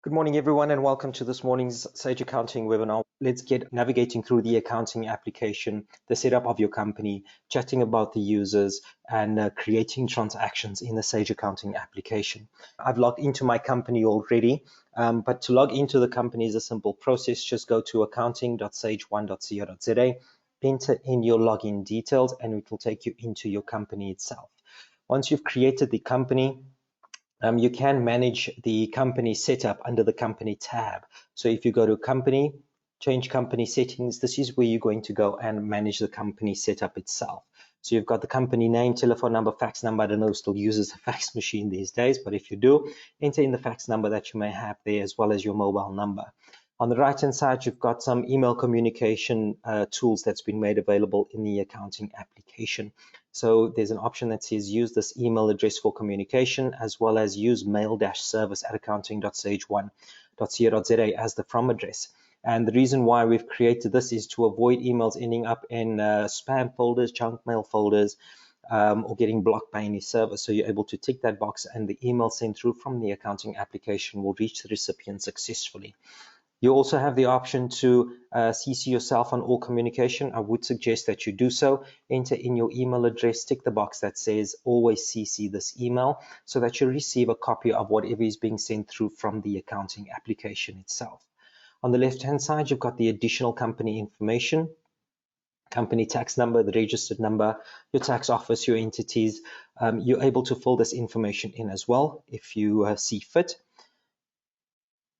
Good morning, everyone, and welcome to this morning's Sage Accounting webinar. Let's get navigating through the accounting application, the setup of your company, chatting about the users, and creating transactions in the Sage Accounting application. I've logged into my company already, but to log into the company is a simple process. Just go to accounting.sage1.co.za, enter in your login details, and it will take you into your company itself. Once you've created the company, you can manage the company setup under the company tab. So if you go to company, change company settings, this is where you're going to go and manage the company setup itself. So you've got the company name, telephone number, fax number. I don't know who still uses a fax machine these days, but if you do, enter in the fax number that you may have there as well as your mobile number. On the right-hand side, you've got some email communication tools that's been made available in the accounting application. So there's an option that says use this email address for communication, as well as use mail-service@accounting.sage1.co.za as the from address. And the reason why we've created this is to avoid emails ending up in spam folders, junk mail folders, or getting blocked by any server. So you're able to tick that box and the email sent through from the accounting application will reach the recipient successfully. You also have the option to CC yourself on all communication. I would suggest that you do so. Enter in your email address, tick the box that says always CC this email so that you receive a copy of whatever is being sent through from the accounting application itself. On the left-hand side, you've got the additional company information, company tax number, the registered number, your tax office, your entities. You're able to fill this information in as well if you see fit.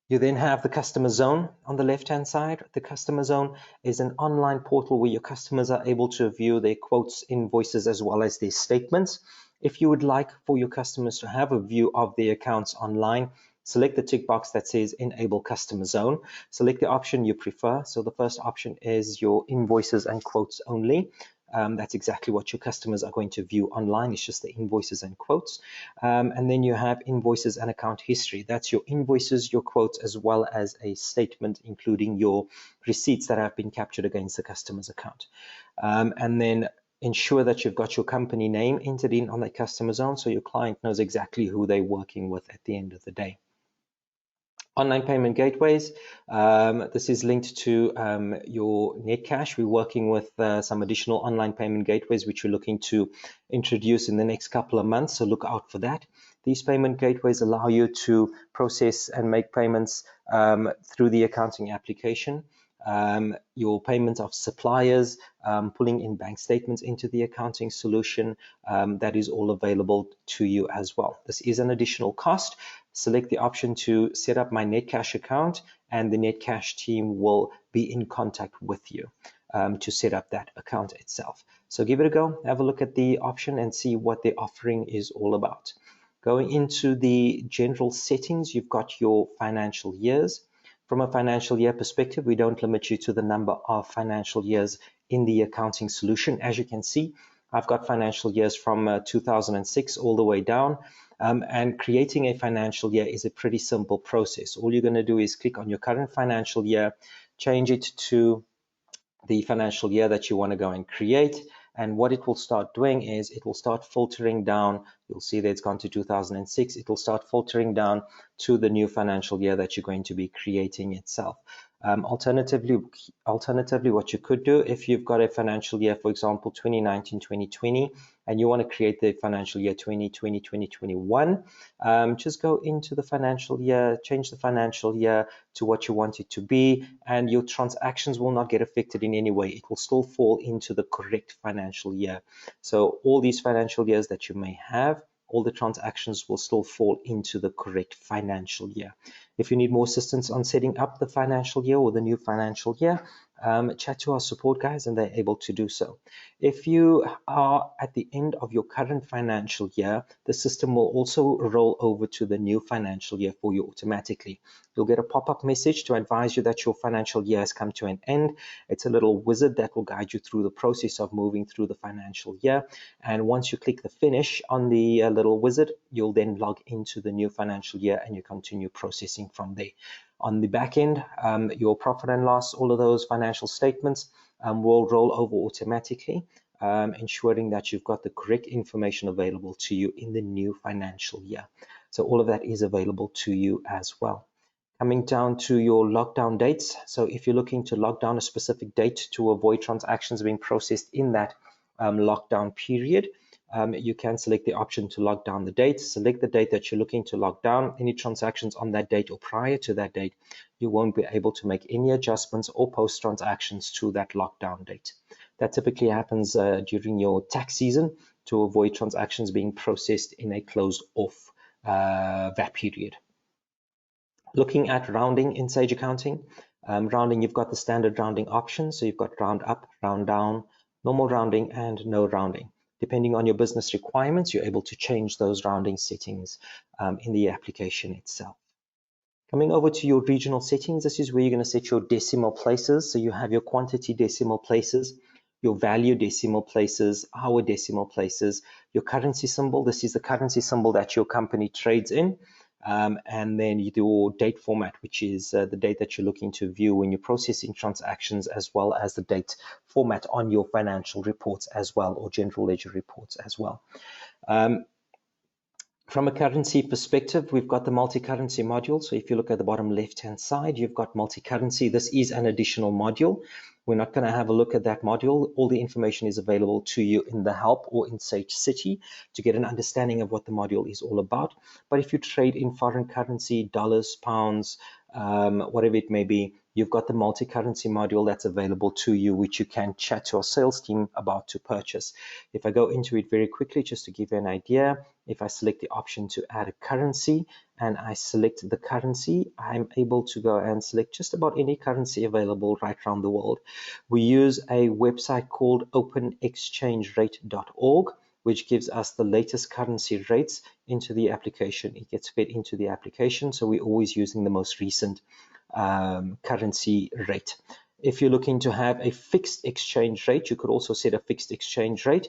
You then have the customer zone on the left-hand side. The customer zone is an online portal where your customers are able to view their quotes, invoices, as well as their statements. If you would like for your customers to have a view of their accounts online, select the tick box that says Enable Customer Zone. Select the option you prefer. So the first option is your invoices and quotes only. That's exactly what your customers are going to view online. It's just the invoices and quotes. And then you have invoices and account history. That's your invoices, your quotes, as well as a statement, including your receipts that have been captured against the customer's account. And then ensure that you've got your company name entered in on that customer zone so your client knows exactly who they're working with at the end of the day. Online payment gateways. This is linked to your Netcash. We're working with some additional online payment gateways which we're looking to introduce in the next couple of months, so look out for that. These payment gateways allow you to process and make payments through the accounting application. Your payment of suppliers, pulling in bank statements into the accounting solution, that is all available to you as well. This is an additional cost. Select the option to set up my Netcash account and the Netcash team will be in contact with you to set up that account itself. So give it a go, have a look at the option and see what the offering is all about. Going into the general settings, you've got your financial years. From a financial year perspective, we don't limit you to the number of financial years in the accounting solution. As you can see, I've got financial years from 2006 all the way down. And creating a financial year is a pretty simple process. All you're going to do is click on your current financial year, change it to the financial year that you want to go and create. And what it will start doing is it will start filtering down. You'll see that it's gone to 2006. It will start filtering down to the new financial year that you're going to be creating itself. Alternatively, what you could do if you've got a financial year, for example, 2019-2020, and you want to create the financial year 2020-2021, just go into the financial year, change the financial year to what you want it to be, and your transactions will not get affected in any way. It will still fall into the correct financial year. So all these financial years that you may have, all the transactions will still fall into the correct financial year. If you need more assistance on setting up the financial year or the new financial year, chat to our support guys and they're able to do so. If you are at the end of your current financial year, the system will also roll over to the new financial year for you automatically. You'll get a pop-up message to advise you that your financial year has come to an end. It's a little wizard that will guide you through the process of moving through the financial year. And once you click the finish on the little wizard, you'll then log into the new financial year and you continue processing from there. On the back end, your profit and loss, all of those financial statements will roll over automatically, ensuring that you've got the correct information available to you in the new financial year. So all of that is available to you as well. Coming down to your lockdown dates. So if you're looking to lock down a specific date to avoid transactions being processed in that lockdown period, you can select the option to lock down the date. Select the date that you're looking to lock down. Any transactions on that date or prior to that date, you won't be able to make any adjustments or post transactions to that lockdown date. That typically happens during your tax season to avoid transactions being processed in a closed off VAT period. Looking at rounding in Sage Accounting, rounding, you've got the standard rounding option. So you've got round up, round down, normal rounding, and no rounding. Depending on your business requirements, you're able to change those rounding settings in the application itself. Coming over to your regional settings, this is where you're going to set your decimal places. So you have your quantity decimal places, your value decimal places, hour decimal places, your currency symbol. This is the currency symbol that your company trades in. And then your date format, which is the date that you're looking to view when you're processing transactions, as well as the date format on your financial reports as well, or general ledger reports as well. From a currency perspective, we've got the multi-currency module. So if you look at the bottom left-hand side, you've got multi-currency. This is an additional module. We're not going to have a look at that module. All the information is available to you in the help or in Sage City to get an understanding of what the module is all about. But if you trade in foreign currency, dollars, pounds, whatever it may be, you've got the multi-currency module that's available to you, which you can chat to our sales team about to purchase. If I go into it very quickly, just to give you an idea, if I select the option to add a currency and I select the currency, I'm able to go and select just about any currency available right around the world. We use a website called openexchangerate.org, which gives us the latest currency rates into the application. It gets fed into the application, so we're always using the most recent currency rate. If you're looking to have a fixed exchange rate, you could also set a fixed exchange rate.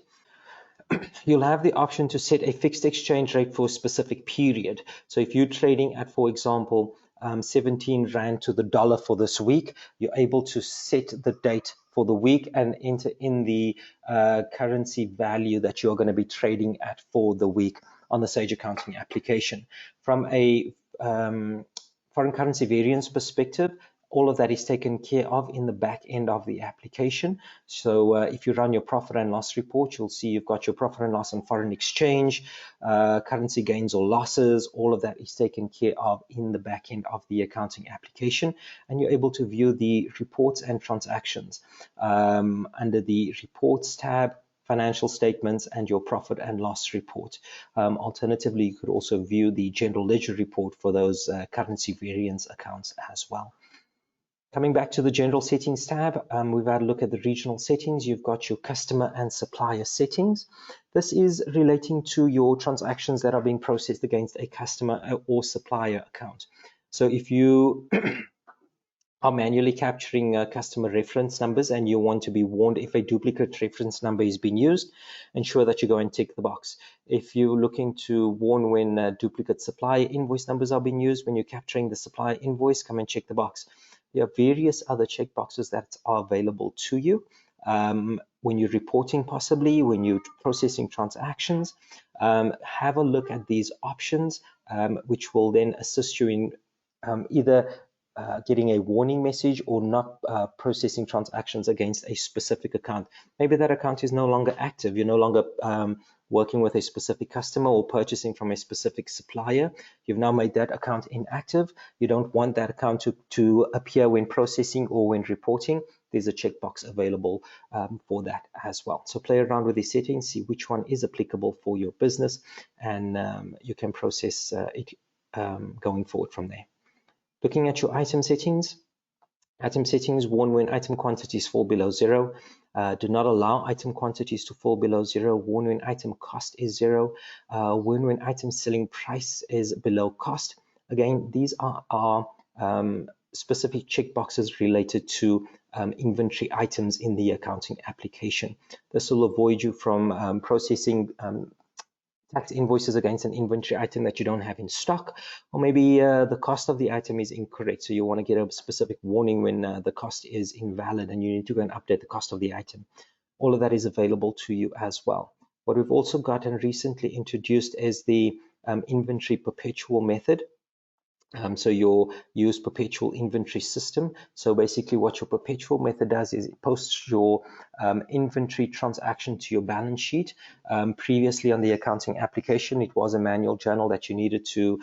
You'll have the option to set a fixed exchange rate for a specific period. So if you're trading at, for example, 17 Rand to the dollar for this week, you're able to set the date for the week and enter in the currency value that you're going to be trading at for the week on the Sage Accounting application. From a foreign currency variance perspective, all of that is taken care of in the back end of the application. So if you run your profit and loss report, you'll see you've got your profit and loss on foreign exchange, currency gains or losses. All of that is taken care of in the back end of the accounting application. And you're able to view the reports and transactions under the reports tab, financial statements, and your profit and loss report. Alternatively, you could also view the general ledger report for those currency variance accounts as well. Coming back to the general settings tab, we've had a look at the regional settings. You've got your customer and supplier settings. This is relating to your transactions that are being processed against a customer or supplier account. So if you are manually capturing customer reference numbers and you want to be warned if a duplicate reference number is being used, ensure that you go and tick the box. If you're looking to warn when duplicate supplier invoice numbers are being used, when you're capturing the supplier invoice, come and check the box. There are various other checkboxes that are available to you when you're reporting, possibly when you're processing transactions. Have a look at these options, which will then assist you in either getting a warning message or not processing transactions against a specific account. Maybe that account is no longer active. You're no longer working with a specific customer or purchasing from a specific supplier. You've now made that account inactive. You don't want that account to appear when processing or when reporting. There's a checkbox available for that as well. So play around with the settings, see which one is applicable for your business, and you can process it going forward from there. Looking at your item settings, warn when item quantities fall below 0. Do not allow item quantities to fall below 0. Warn when item cost is 0. Warn when item selling price is below cost. Again, these are specific checkboxes related to inventory items in the accounting application. This will avoid you from processing tax invoices against an inventory item that you don't have in stock, or maybe the cost of the item is incorrect. So you want to get a specific warning when the cost is invalid and you need to go and update the cost of the item. All of that is available to you as well. What we've also got and recently introduced is the inventory perpetual method. So you'll use perpetual inventory system. So basically what your perpetual method does is it posts your inventory transaction to your balance sheet. Previously on the accounting application, it was a manual journal that you needed to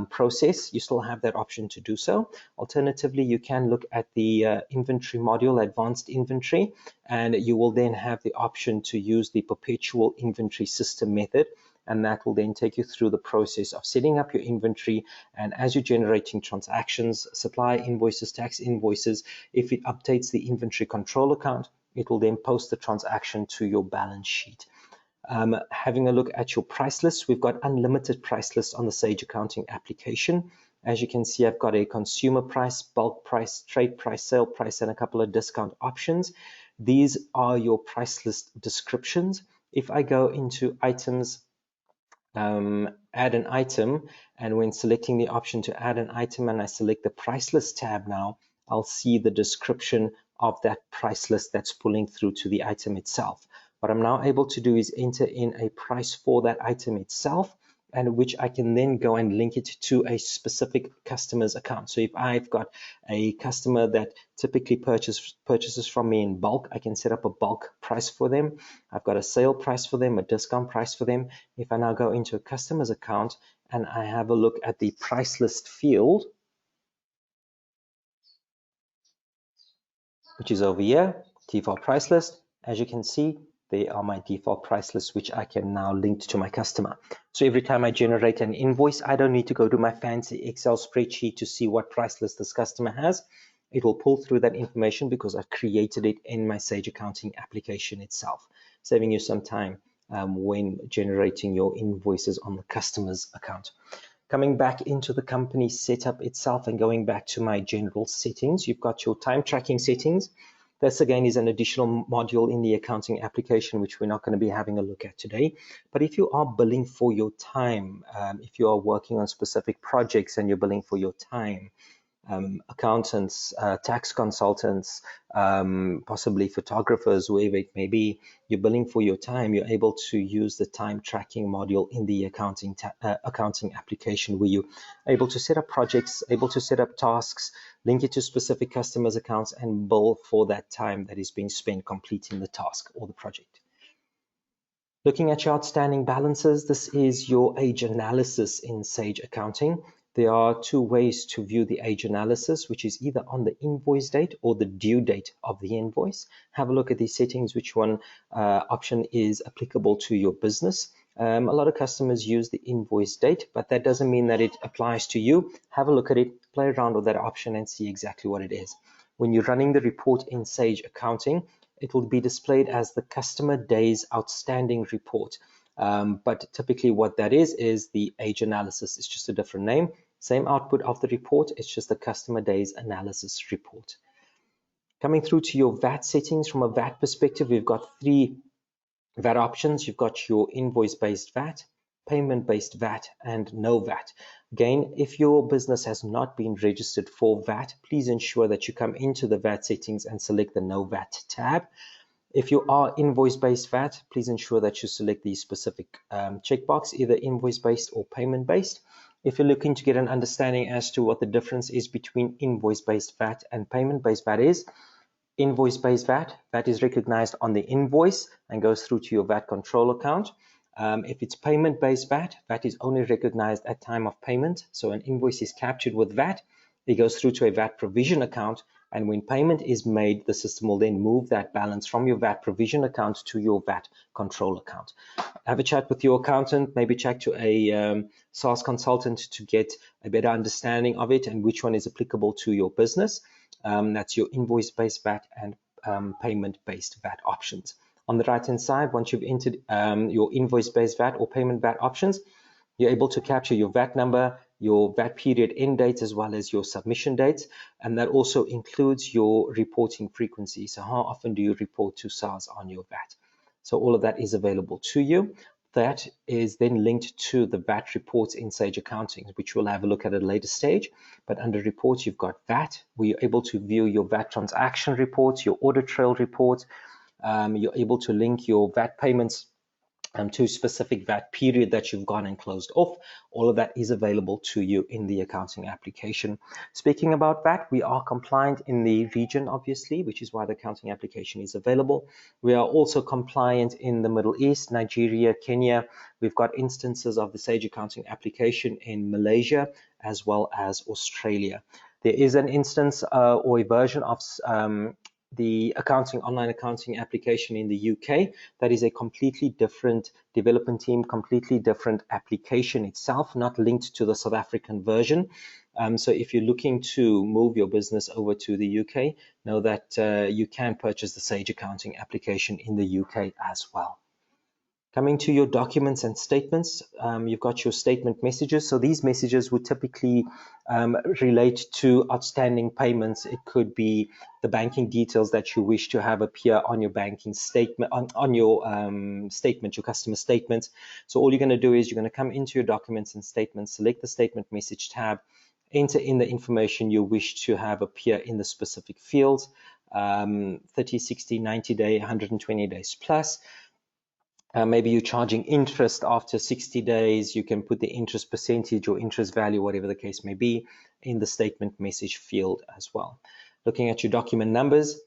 process. You still have that option to do so. Alternatively, you can look at the inventory module, advanced inventory, and you will then have the option to use the perpetual inventory system method, and that will then take you through the process of setting up your inventory. And as you're generating transactions, supply invoices, tax invoices, if it updates the inventory control account, it will then post the transaction to your balance sheet. Having a look at your price list, we've got unlimited price lists on the Sage Accounting application. As you can see, I've got a consumer price, bulk price, trade price, sale price, and a couple of discount options. These are your price list descriptions. If I go into items, add an item, and when selecting the option to add an item and I select the price list tab now, I'll see the description of that price list that's pulling through to the item itself. What I'm now able to do is enter in a price for that item itself, and which I can then go and link it to a specific customer's account. So if I've got a customer that typically purchases from me in bulk, I can set up a bulk price for them. I've got a sale price for them, a discount price for them. If I now go into a customer's account and I have a look at the price list field, which is over here, default price list, as you can see, they are my default price lists, which I can now link to my customer. So every time I generate an invoice, I don't need to go to my fancy Excel spreadsheet to see what price list this customer has. It will pull through that information because I've created it in my Sage Accounting application itself, saving you some time when generating your invoices on the customer's account. Coming back into the company setup itself and going back to my general settings, you've got your time tracking settings. This again is an additional module in the accounting application, which we're not going to be having a look at today. But if you are billing for your time, if you are working on specific projects and you're billing for your time, accountants, tax consultants, possibly photographers, whoever it may be, you're billing for your time, you're able to use the time tracking module in the accounting application, where you're able to set up projects, able to set up tasks, link it to specific customers' accounts, and bill for that time that is being spent completing the task or the project. Looking at your outstanding balances, this is your age analysis in Sage Accounting. There are two ways to view the age analysis, which is either on the invoice date or the due date of the invoice. Have a look at these settings, which one option is applicable to your business. A lot of customers use the invoice date, but that doesn't mean that it applies to you. Have a look at it, play around with that option and see exactly what it is. When you're running the report in Sage Accounting, it will be displayed as the customer days outstanding report. But typically what that is the age analysis. It's just a different name. Same output of the report, it's just the customer days analysis report. Coming through to your VAT settings, from a VAT perspective, we've got three VAT options. You've got your invoice-based VAT, payment-based VAT, and no VAT. Again, if your business has not been registered for VAT, please ensure that you come into the VAT settings and select the no VAT tab. If you are invoice-based VAT, please ensure that you select the specific checkbox, either invoice-based or payment-based. If you're looking to get an understanding as to what the difference is between invoice-based VAT and payment-based VAT is, invoice-based VAT, VAT is recognized on the invoice and goes through to your VAT control account. If it's payment-based VAT, VAT is only recognized at time of payment. So an invoice is captured with VAT, it goes through to a VAT provision account, and when payment is made, the system will then move that balance from your VAT provision account to your VAT control account. Have a chat with your accountant, maybe chat to a SaaS consultant to get a better understanding of it and which one is applicable to your business. That's your invoice-based VAT and payment-based VAT options. On the right-hand side, once you've entered your invoice-based VAT or payment VAT options, you're able to capture your VAT number, your VAT period end date, as well as your submission dates. And that also includes your reporting frequency. So how often do you report to SARS on your VAT? So all of that is available to you. That is then linked to the VAT reports in Sage Accounting, which we'll have a look at a later stage. But under reports, you've got VAT, where you're able to view your VAT transaction reports, your audit trail reports. You're able to link your VAT payments to specific VAT period that you've gone and closed off. All of that is available to you in the accounting application. Speaking about VAT, we are compliant in the region, obviously, which is why the accounting application is available. We are also compliant in the Middle East, Nigeria, Kenya. We've got instances of the Sage accounting application in Malaysia as well as Australia. There is an instance or a version of the online accounting application in the UK. That is a completely different development team, completely different application itself, not linked to the South African version. So if you're looking to move your business over to the UK, know that you can purchase the Sage accounting application in the UK as well. Coming to your documents and statements, you've got your statement messages. So these messages would typically relate to outstanding payments. It could be the banking details that you wish to have appear on your banking statement, on your statement, your customer statement. So all you're going to do is you're going to come into your documents and statements, select the statement message tab, enter in the information you wish to have appear in the specific fields, 30, 60, 90 day, 120 days plus. Maybe you're charging interest after 60 days. You can put the interest percentage or interest value, whatever the case may be, in the statement message field as well. Looking at your document numbers,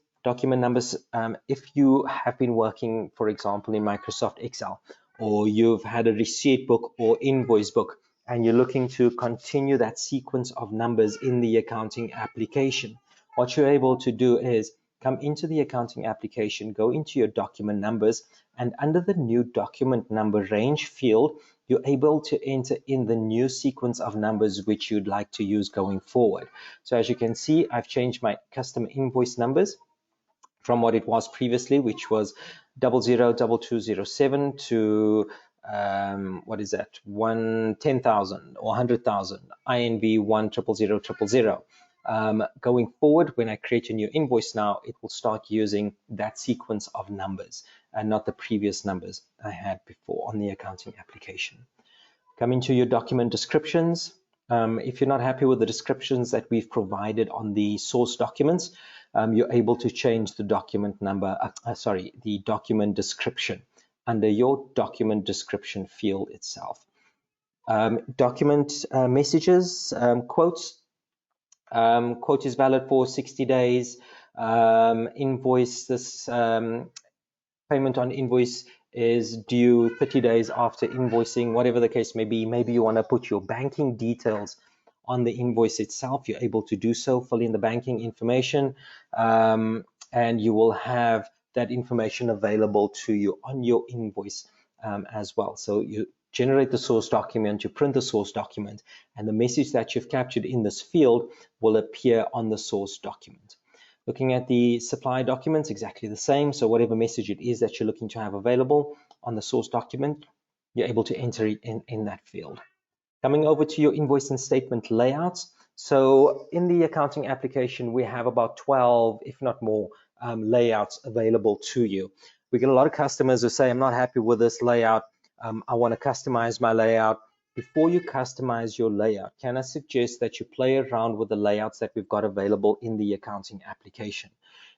if you have been working, for example, in Microsoft Excel, or you've had a receipt book or invoice book, and you're looking to continue that sequence of numbers in the accounting application, what you're able to do is come into the accounting application, go into your document numbers, and under the new document number range field, you're able to enter in the new sequence of numbers which you'd like to use going forward. So as you can see, I've changed my customer invoice numbers from what it was previously, which was 002207 to what is that, 10,000 or 100,000, INV 1000000. Going forward, when I create a new invoice now, it will start using that sequence of numbers and not the previous numbers I had before on the accounting application. Coming to your document descriptions, if you're not happy with the descriptions that we've provided on the source documents, you're able to change the document number, the document description under your document description field itself. Document messages, quotes. Quote is valid for 60 days. Invoice, this payment on invoice is due 30 days after invoicing, whatever the case may be. Maybe you want to put your banking details on the invoice itself. You're able to do so, fill in the banking information, and you will have that information available to you on your invoice as well. So you generate the source document, you print the source document, and the message that you've captured in this field will appear on the source document. Looking at the supply documents, exactly the same. So whatever message it is that you're looking to have available on the source document, you're able to enter it in that field. Coming over to your invoice and statement layouts. So in the accounting application, we have about 12, if not more, layouts available to you. We get a lot of customers who say, I'm not happy with this layout. I want to customize my layout. Before you customize your layout, can I suggest that you play around with the layouts that we've got available in the accounting application?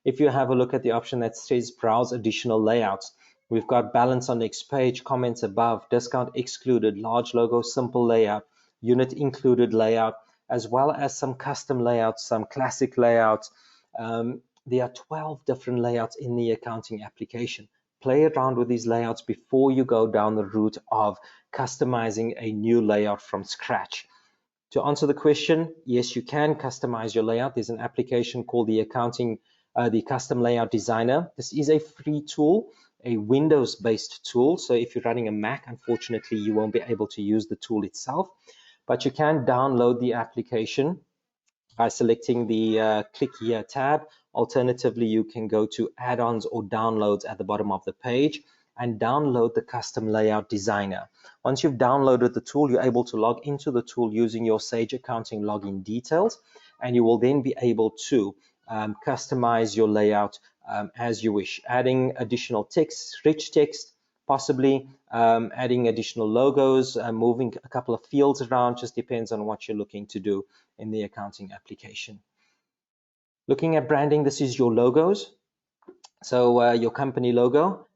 If you have a look at the option that says browse additional layouts, we've got balance on next page, comments above, discount excluded, large logo, simple layout, unit included layout, as well as some custom layouts, some classic layouts. There are 12 different layouts in the accounting application. Play around with these layouts before you go down the route of customizing a new layout from scratch. To answer the question, yes, you can customize your layout. There's an application called the Custom Layout Designer. This is a free tool, a Windows-based tool. So if you're running a Mac, unfortunately, you won't be able to use the tool itself. But you can download the application by selecting the Click Here tab. Alternatively, you can go to add-ons or downloads at the bottom of the page and download the Custom Layout Designer. Once you've downloaded the tool, you're able to log into the tool using your Sage Accounting login details, and you will then be able to customize your layout as you wish, adding additional text, rich text, possibly adding additional logos, moving a couple of fields around, just depends on what you're looking to do in the accounting application. Looking at branding, this is your logos. So your company logo.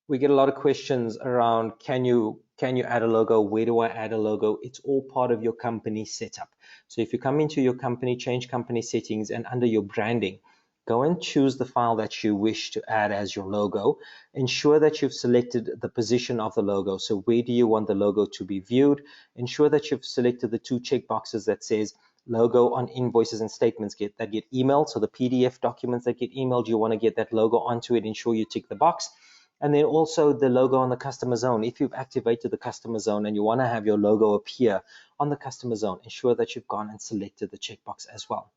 We get a lot of questions around, can you add a logo? Where do I add a logo? It's all part of your company setup. So if you come into your company, change company settings, and under your branding, go and choose the file that you wish to add as your logo. Ensure that you've selected the position of the logo. So where do you want the logo to be viewed? Ensure that you've selected the 2 check boxes that says logo on invoices and statements that get emailed. So the PDF documents that get emailed, you want to get that logo onto it. Ensure you tick the box. And then also the logo on the customer zone. If you've activated the customer zone and you want to have your logo appear on the customer zone, ensure that you've gone and selected the checkbox as well.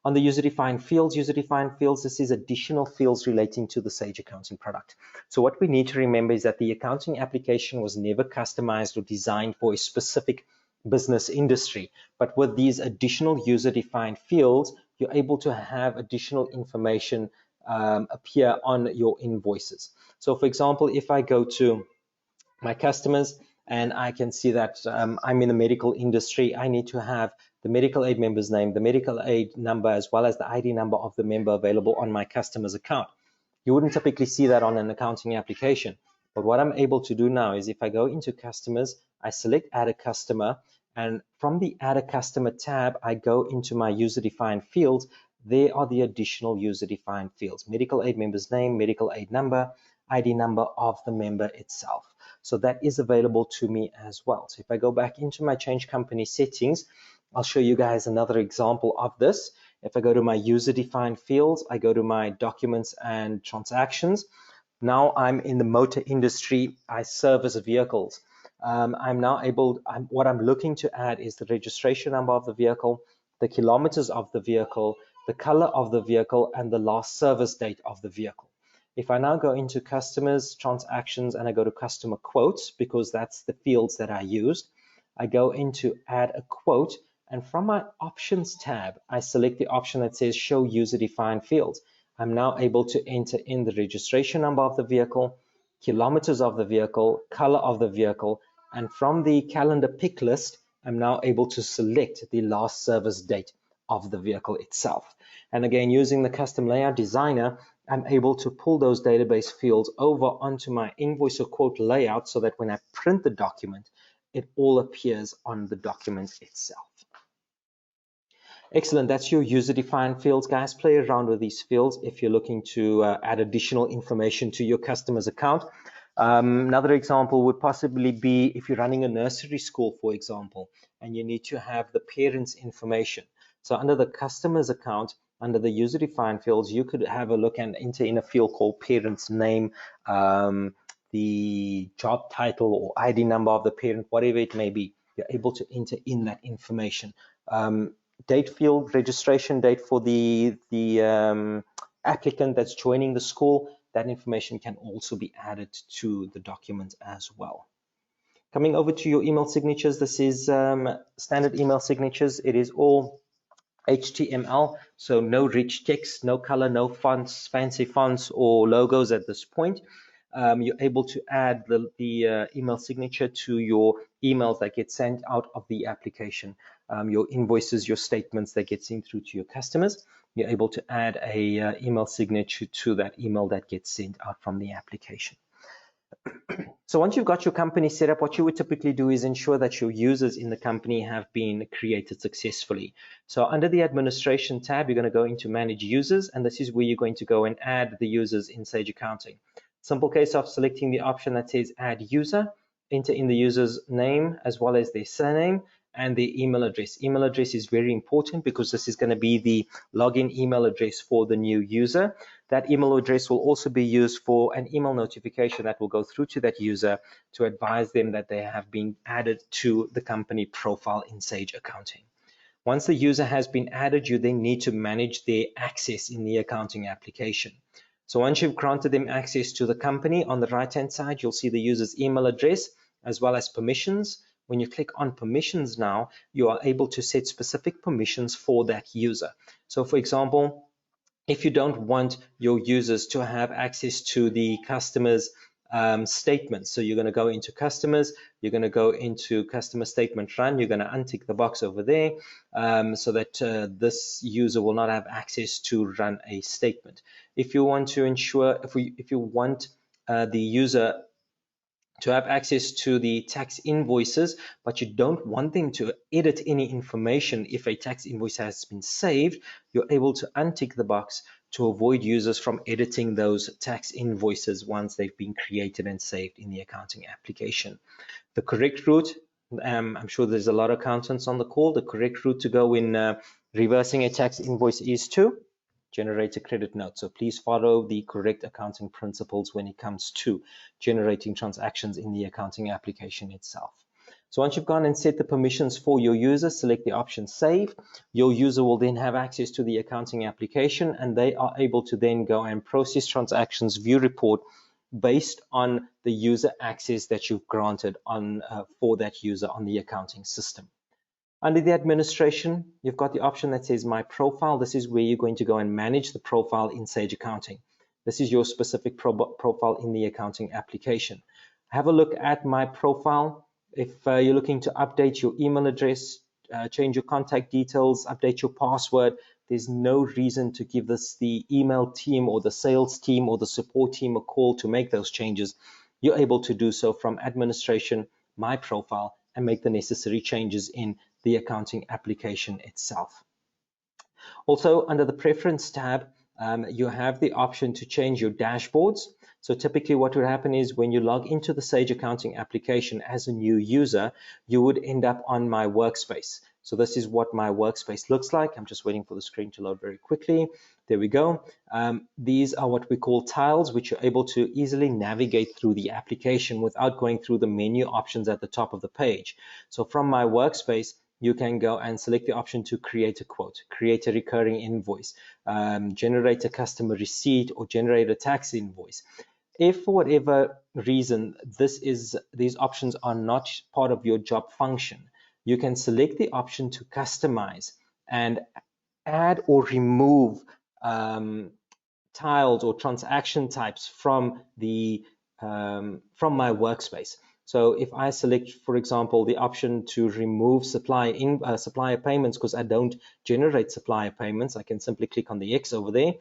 On the user-defined fields, this is additional fields relating to the Sage Accounting product. So what we need to remember is that the accounting application was never customized or designed for a specific business industry. But with these additional user-defined fields, you're able to have additional information appear on your invoices. So for example, if I go to my customers and I can see that I'm in the medical industry, I need to have the medical aid member's name, the medical aid number, as well as the ID number of the member available on my customer's account. You wouldn't typically see that on an accounting application. But what I'm able to do now is if I go into customers, I select add a customer, and from the add a customer tab, I go into my user-defined fields. There are the additional user-defined fields: medical aid member's name, medical aid number, ID number of the member itself. So that is available to me as well. So if I go back into my change company settings, I'll show you guys another example of this. If I go to my user-defined fields, I go to my documents and transactions. Now I'm in the motor industry. I service vehicles. I'm now able, what I'm looking to add is the registration number of the vehicle, the kilometers of the vehicle, the color of the vehicle, and the last service date of the vehicle. If I now go into customers, transactions, and I go to customer quotes, because that's the fields that I used, I go into add a quote, and from my options tab, I select the option that says show user-defined fields. I'm now able to enter in the registration number of the vehicle, kilometers of the vehicle, color of the vehicle, and from the calendar pick list, I'm now able to select the last service date of the vehicle itself. And again, using the custom layout designer, I'm able to pull those database fields over onto my invoice or quote layout so that when I print the document, it all appears on the document itself. Excellent. That's your user-defined fields, guys. Play around with these fields if you're looking to add additional information to your customer's account. Another example would possibly be if you're running a nursery school, for example, and you need to have the parents' information. So under the customer's account, under the user-defined fields, you could have a look and enter in a field called parent's name, the job title or ID number of the parent, whatever it may be. You're able to enter in that information. Date field, registration date for the applicant that's joining the school, that information can also be added to the document as well. Coming over to your email signatures, this is standard email signatures. It is all HTML, so no rich text, no color, no fonts, fancy fonts or logos at this point. You're able to add the email signature to your emails that get sent out of the application, your invoices, your statements that get sent through to your customers. You're able to add a email signature to that email that gets sent out from the application. So once you've got your company set up, what you would typically do is ensure that your users in the company have been created successfully. So under the administration tab, you're going to go into manage users, and this is where you're going to go and add the users in Sage Accounting. Simple case of selecting the option that says add user, enter in the user's name as well as their surname and their email address. Email address is very important because this is going to be the login email address for the new user. That email address will also be used for an email notification that will go through to that user to advise them that they have been added to the company profile in Sage Accounting. Once the user has been added, you then need to manage their access in the accounting application. So once you've granted them access to the company, on the right-hand side, you'll see the user's email address as well as permissions. When you click on permissions now, you are able to set specific permissions for that user. So for example, if you don't want your users to have access to the customer's statements, so you're going to go into customers, you're going to go into customer statement run, you're going to untick the box over there so that this user will not have access to run a statement. If you want to ensure, if you want the user to have access to the tax invoices, but you don't want them to edit any information if a tax invoice has been saved, you're able to untick the box to avoid users from editing those tax invoices once they've been created and saved in the accounting application. The correct route, I'm sure there's a lot of accountants on the call, the correct route to go in reversing a tax invoice is to generate a credit note. So please follow the correct accounting principles when it comes to generating transactions in the accounting application itself. So once you've gone and set the permissions for your user, select the option Save. Your user will then have access to the accounting application, and they are able to then go and process transactions, view report based on the user access that you've granted on for that user on the accounting system. Under the administration, you've got the option that says My Profile. This is where you're going to go and manage the profile in Sage Accounting. This is your specific profile in the accounting application. Have a look at My Profile. If you're looking to update your email address, change your contact details, update your password, there's no reason to give the email team or the sales team or the support team a call to make those changes. You're able to do so from administration, My Profile, and make the necessary changes in the accounting application itself. Also, under the Preference tab, you have the option to change your dashboards. So typically what would happen is when you log into the Sage Accounting application as a new user, you would end up on My Workspace. So this is what My Workspace looks like. I'm just waiting for the screen to load very quickly. There we go. These are what we call tiles, which you're able to easily navigate through the application without going through the menu options at the top of the page. So from My Workspace, you can go and select the option to create a quote, create a recurring invoice, generate a customer receipt, or generate a tax invoice. If for whatever reason these options are not part of your job function, you can select the option to customize and add or remove tiles or transaction types from My Workspace. So if I select, for example, the option to remove supplier payments because I don't generate supplier payments, I can simply click on the X over there.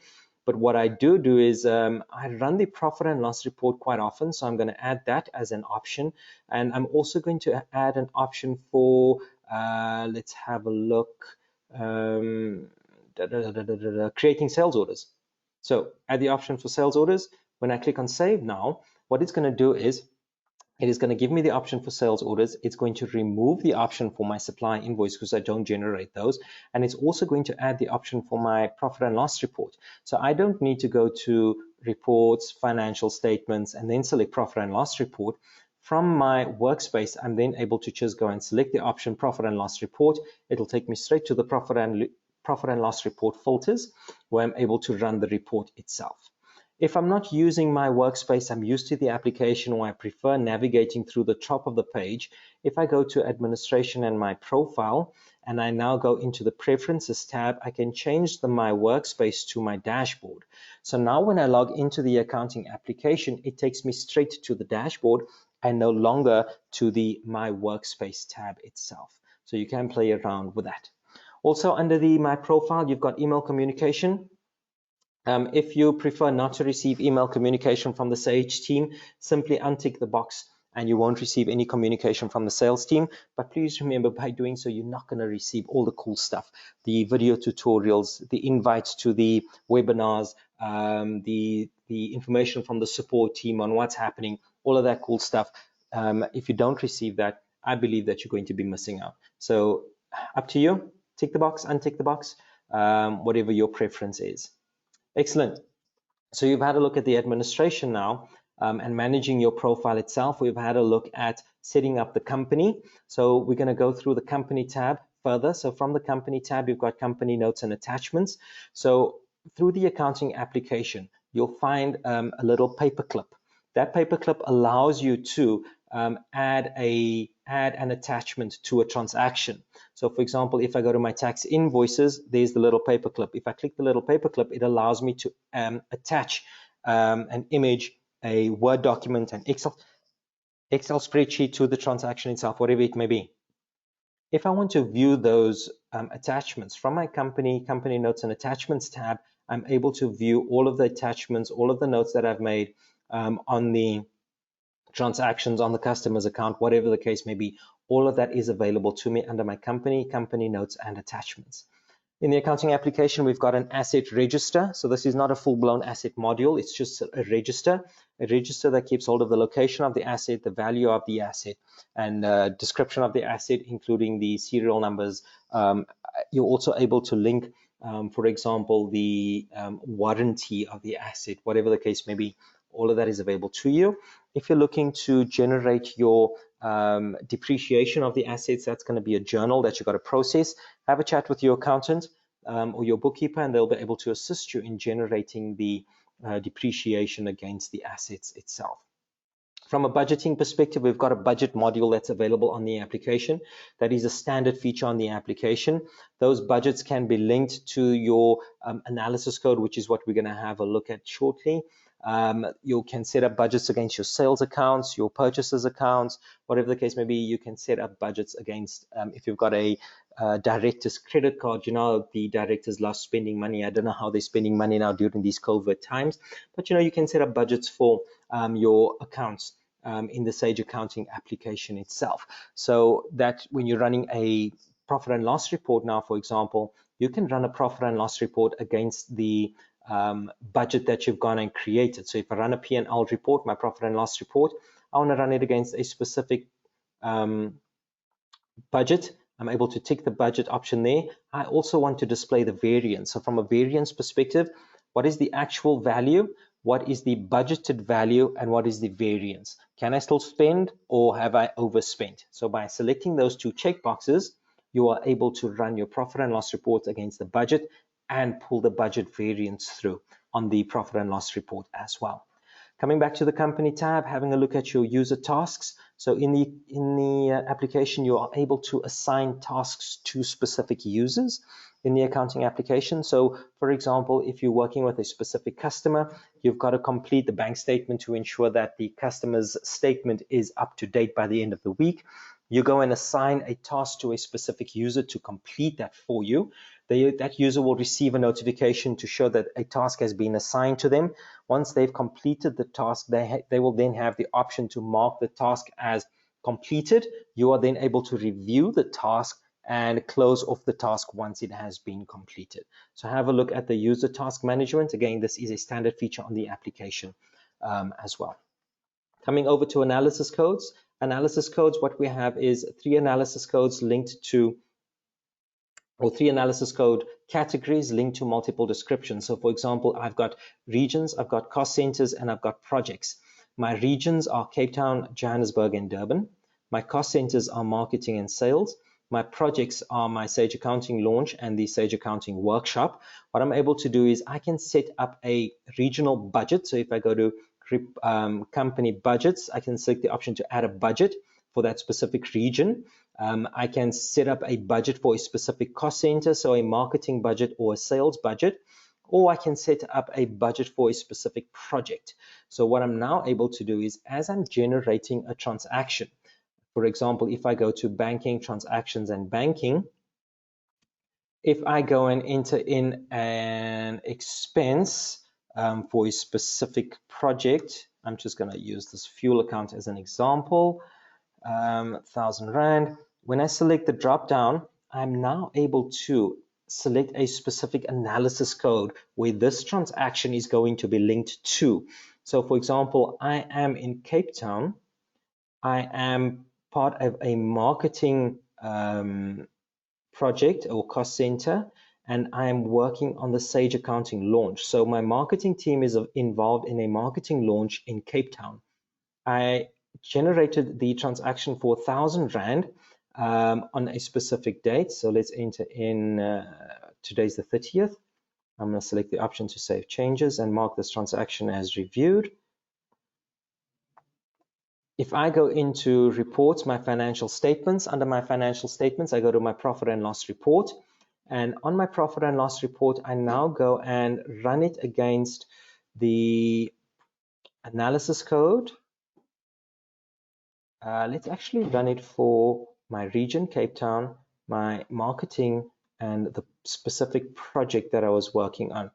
But what I do is I run the profit and loss report quite often, so I'm going to add that as an option. And I'm also going to add an option for, let's have a look, creating sales orders. So add the option for sales orders. When I click on Save now, what it's going to do is it is going to give me the option for sales orders. It's going to remove the option for my supplier invoice because I don't generate those. And it's also going to add the option for my profit and loss report. So I don't need to go to reports, financial statements, and then select profit and loss report. From My Workspace, I'm then able to just go and select the option profit and loss report. It'll take me straight to the profit and loss report filters where I'm able to run the report itself. If I'm not using My Workspace, I'm used to the application or I prefer navigating through the top of the page. If I go to Administration and My Profile, and I now go into the Preferences tab, I can change the My Workspace to my dashboard. So now when I log into the accounting application, it takes me straight to the dashboard and no longer to the My Workspace tab itself. So you can play around with that. Also under the My Profile, you've got email communication. If you prefer not to receive email communication from the Sage team, simply untick the box and you won't receive any communication from the sales team. But please remember, by doing so, you're not going to receive all the cool stuff, the video tutorials, the invites to the webinars, the information from the support team on what's happening, all of that cool stuff. If you don't receive that, I believe that you're going to be missing out. So up to you. Tick the box, untick the box, whatever your preference is. Excellent. So you've had a look at the administration now and managing your profile itself. We've had a look at setting up the company. So we're going to go through the company tab further. So from the company tab, you've got company notes and attachments. So through the accounting application, you'll find a little paperclip. That paperclip allows you to add an attachment to a transaction. So for example, if I go to my tax invoices, there's the little paperclip. If I click the little paperclip, it allows me to attach an image, a Word document, an Excel spreadsheet to the transaction itself, whatever it may be. If I want to view those attachments from my company notes and attachments tab, I'm able to view all of the attachments, all of the notes that I've made, on the transactions on the customer's account, whatever the case may be. All of that is available to me under my company notes and attachments. In the accounting application, we've got an asset register. So this is not a full-blown asset module. It's just a register that keeps hold of the location of the asset, the value of the asset, and description of the asset, including the serial numbers. You're also able to link, for example, the warranty of the asset, whatever the case may be. All of that is available to you. If you're looking to generate your depreciation of the assets, that's going to be a journal that you've got to process. Have a chat with your accountant or your bookkeeper, and they'll be able to assist you in generating the depreciation against the assets itself. From a budgeting perspective, we've got a budget module that's available on the application. That is a standard feature on the application. Those budgets can be linked to your analysis code, which is what we're going to have a look at shortly. You can set up budgets against your sales accounts, your purchases accounts, whatever the case may be. You can set up budgets against, if you've got a director's credit card, you know, the directors love spending money. I don't know how they're spending money now during these COVID times, but you know, you can set up budgets for your accounts in the Sage accounting application itself. So that when you're running a profit and loss report now, for example, you can run a profit and loss report against the budget that you've gone and created. So if I run a P&L report, my profit and loss report, I want to run it against a specific budget. I'm able to tick the budget option there. I also want to display the variance. So from a variance perspective, what is the actual value? What is the budgeted value? And what is the variance? Can I still spend or have I overspent? So by selecting those two checkboxes, you are able to run your profit and loss report against the budget and pull the budget variance through on the profit and loss report as well. Coming back to the company tab, having a look at your user tasks. So in the application, you are able to assign tasks to specific users in the accounting application. So for example, if you're working with a specific customer, you've got to complete the bank statement to ensure that the customer's statement is up to date by the end of the week. You go and assign a task to a specific user to complete that for you. That user will receive a notification to show that a task has been assigned to them. Once they've completed the task, they will then have the option to mark the task as completed. You are then able to review the task and close off the task once it has been completed. So have a look at the user task management. Again, this is a standard feature on the application as well. Coming over to analysis codes. Analysis codes, what we have is three analysis codes linked to, or three analysis code categories linked to multiple descriptions. So for example, I've got regions, I've got cost centers, and I've got projects. My regions are Cape Town, Johannesburg, and Durban. My cost centers are marketing and sales. My projects are my Sage Accounting launch and the Sage Accounting workshop. What I'm able to do is I can set up a regional budget. So if I go to company budgets, I can select the option to add a budget for that specific region. I can set up a budget for a specific cost center, so a marketing budget or a sales budget, or I can set up a budget for a specific project. So what I'm now able to do is, as I'm generating a transaction, for example, if I go to banking, transactions, and banking, if I go and enter in an expense for a specific project, I'm just going to use this fuel account as an example, 1,000 Rand. When I select the drop down, I'm now able to select a specific analysis code where this transaction is going to be linked to. So for example, I am in Cape Town. I am part of a marketing project or cost center, and I am working on the Sage Accounting launch. So my marketing team is involved in a marketing launch in Cape Town. I generated the transaction for 1,000 Rand on a specific date. So let's enter in, today's the 30th. I'm going to select the option to save changes and mark this transaction as reviewed. If I go into reports, my financial statements, under my financial statements, I go to my profit and loss report. And on my profit and loss report, I now go and run it against the analysis code. Let's actually run it for my region, Cape Town, my marketing, and the specific project that I was working on.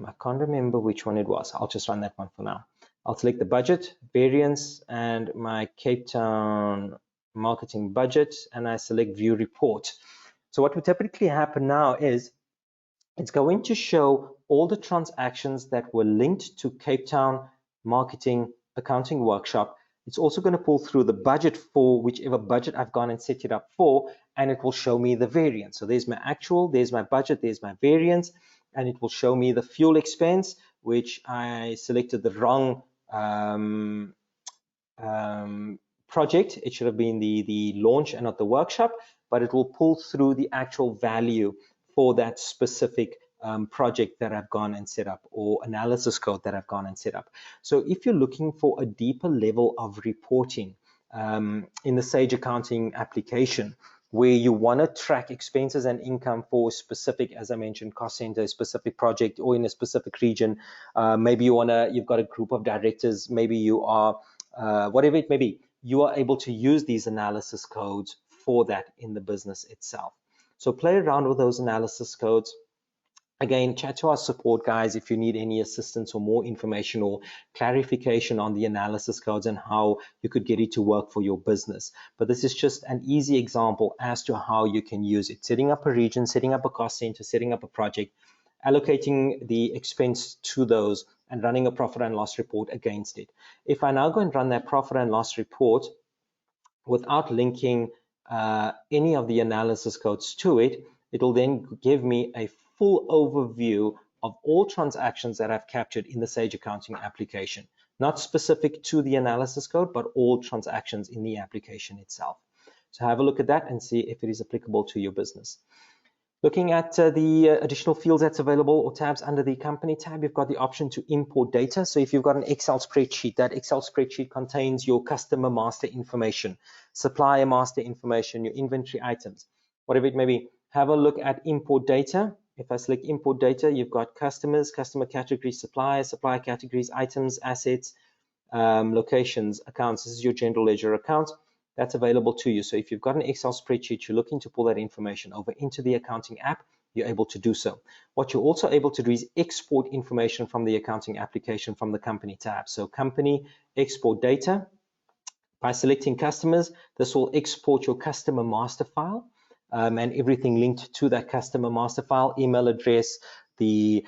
I can't remember which one it was. I'll just run that one for now. I'll select the budget, variance, and my Cape Town marketing budget, and I select view report. So what will typically happen now is it's going to show all the transactions that were linked to Cape Town marketing accounting workshop. It's also going to pull through the budget for whichever budget I've gone and set it up for, and it will show me the variance. So there's my actual, there's my budget, there's my variance, and it will show me the fuel expense, which I selected the wrong project. It should have been the launch and not the workshop, but it will pull through the actual value for that specific project that I've gone and set up, or analysis code that I've gone and set up. So if you're looking for a deeper level of reporting in the Sage Accounting application, where you want to track expenses and income for specific, as I mentioned, cost center, specific project, or in a specific region, maybe you've got a group of directors, maybe you are, whatever it may be, you are able to use these analysis codes for that in the business itself. So play around with those analysis codes. Again, chat to our support guys if you need any assistance or more information or clarification on the analysis codes and how you could get it to work for your business. But this is just an easy example as to how you can use it. Setting up a region, setting up a cost center, setting up a project, allocating the expense to those, and running a profit and loss report against it. If I now go and run that profit and loss report without linking any of the analysis codes to it, it'll then give me a full overview of all transactions that I've captured in the Sage Accounting application, not specific to the analysis code, but all transactions in the application itself. So have a look at that and see if it is applicable to your business. Looking at the additional fields that's available or tabs under the company tab, you've got the option to import data. So if you've got an Excel spreadsheet, that Excel spreadsheet contains your customer master information, supplier master information, your inventory items, whatever it may be. Have a look at import data. If I select import data, you've got customers, customer categories, suppliers, supplier categories, items, assets, locations, accounts. This is your general ledger account. That's available to you. So if you've got an Excel spreadsheet, you're looking to pull that information over into the accounting app, you're able to do so. What you're also able to do is export information from the accounting application from the company tab. So company, export data. By selecting customers, this will export your customer master file and everything linked to that customer master file, email address, the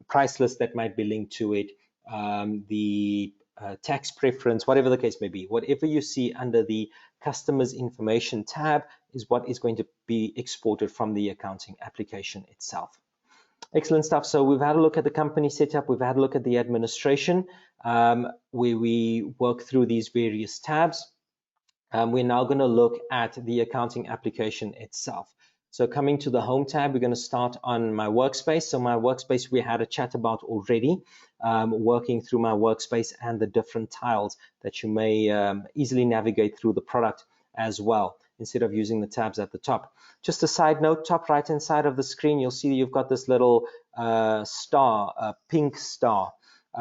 price list that might be linked to it, the tax preference, whatever the case may be. Whatever you see under the customers information tab is what is going to be exported from the accounting application itself. Excellent stuff. So we've had a look at the company setup. We've had a look at the administration where we work through these various tabs. We're now going to look at the accounting application itself. So coming to the home tab, we're going to start on my workspace. So my workspace we had a chat about already, working through my workspace and the different tiles that you may easily navigate through the product as well, instead of using the tabs at the top. Just a side note, top right hand side of the screen, you'll see you've got this little star, a pink star.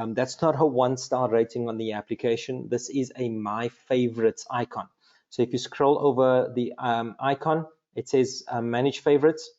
That's not a 1-star rating on the application. This is a my favorites icon. So if you scroll over the icon, it says manage favorites.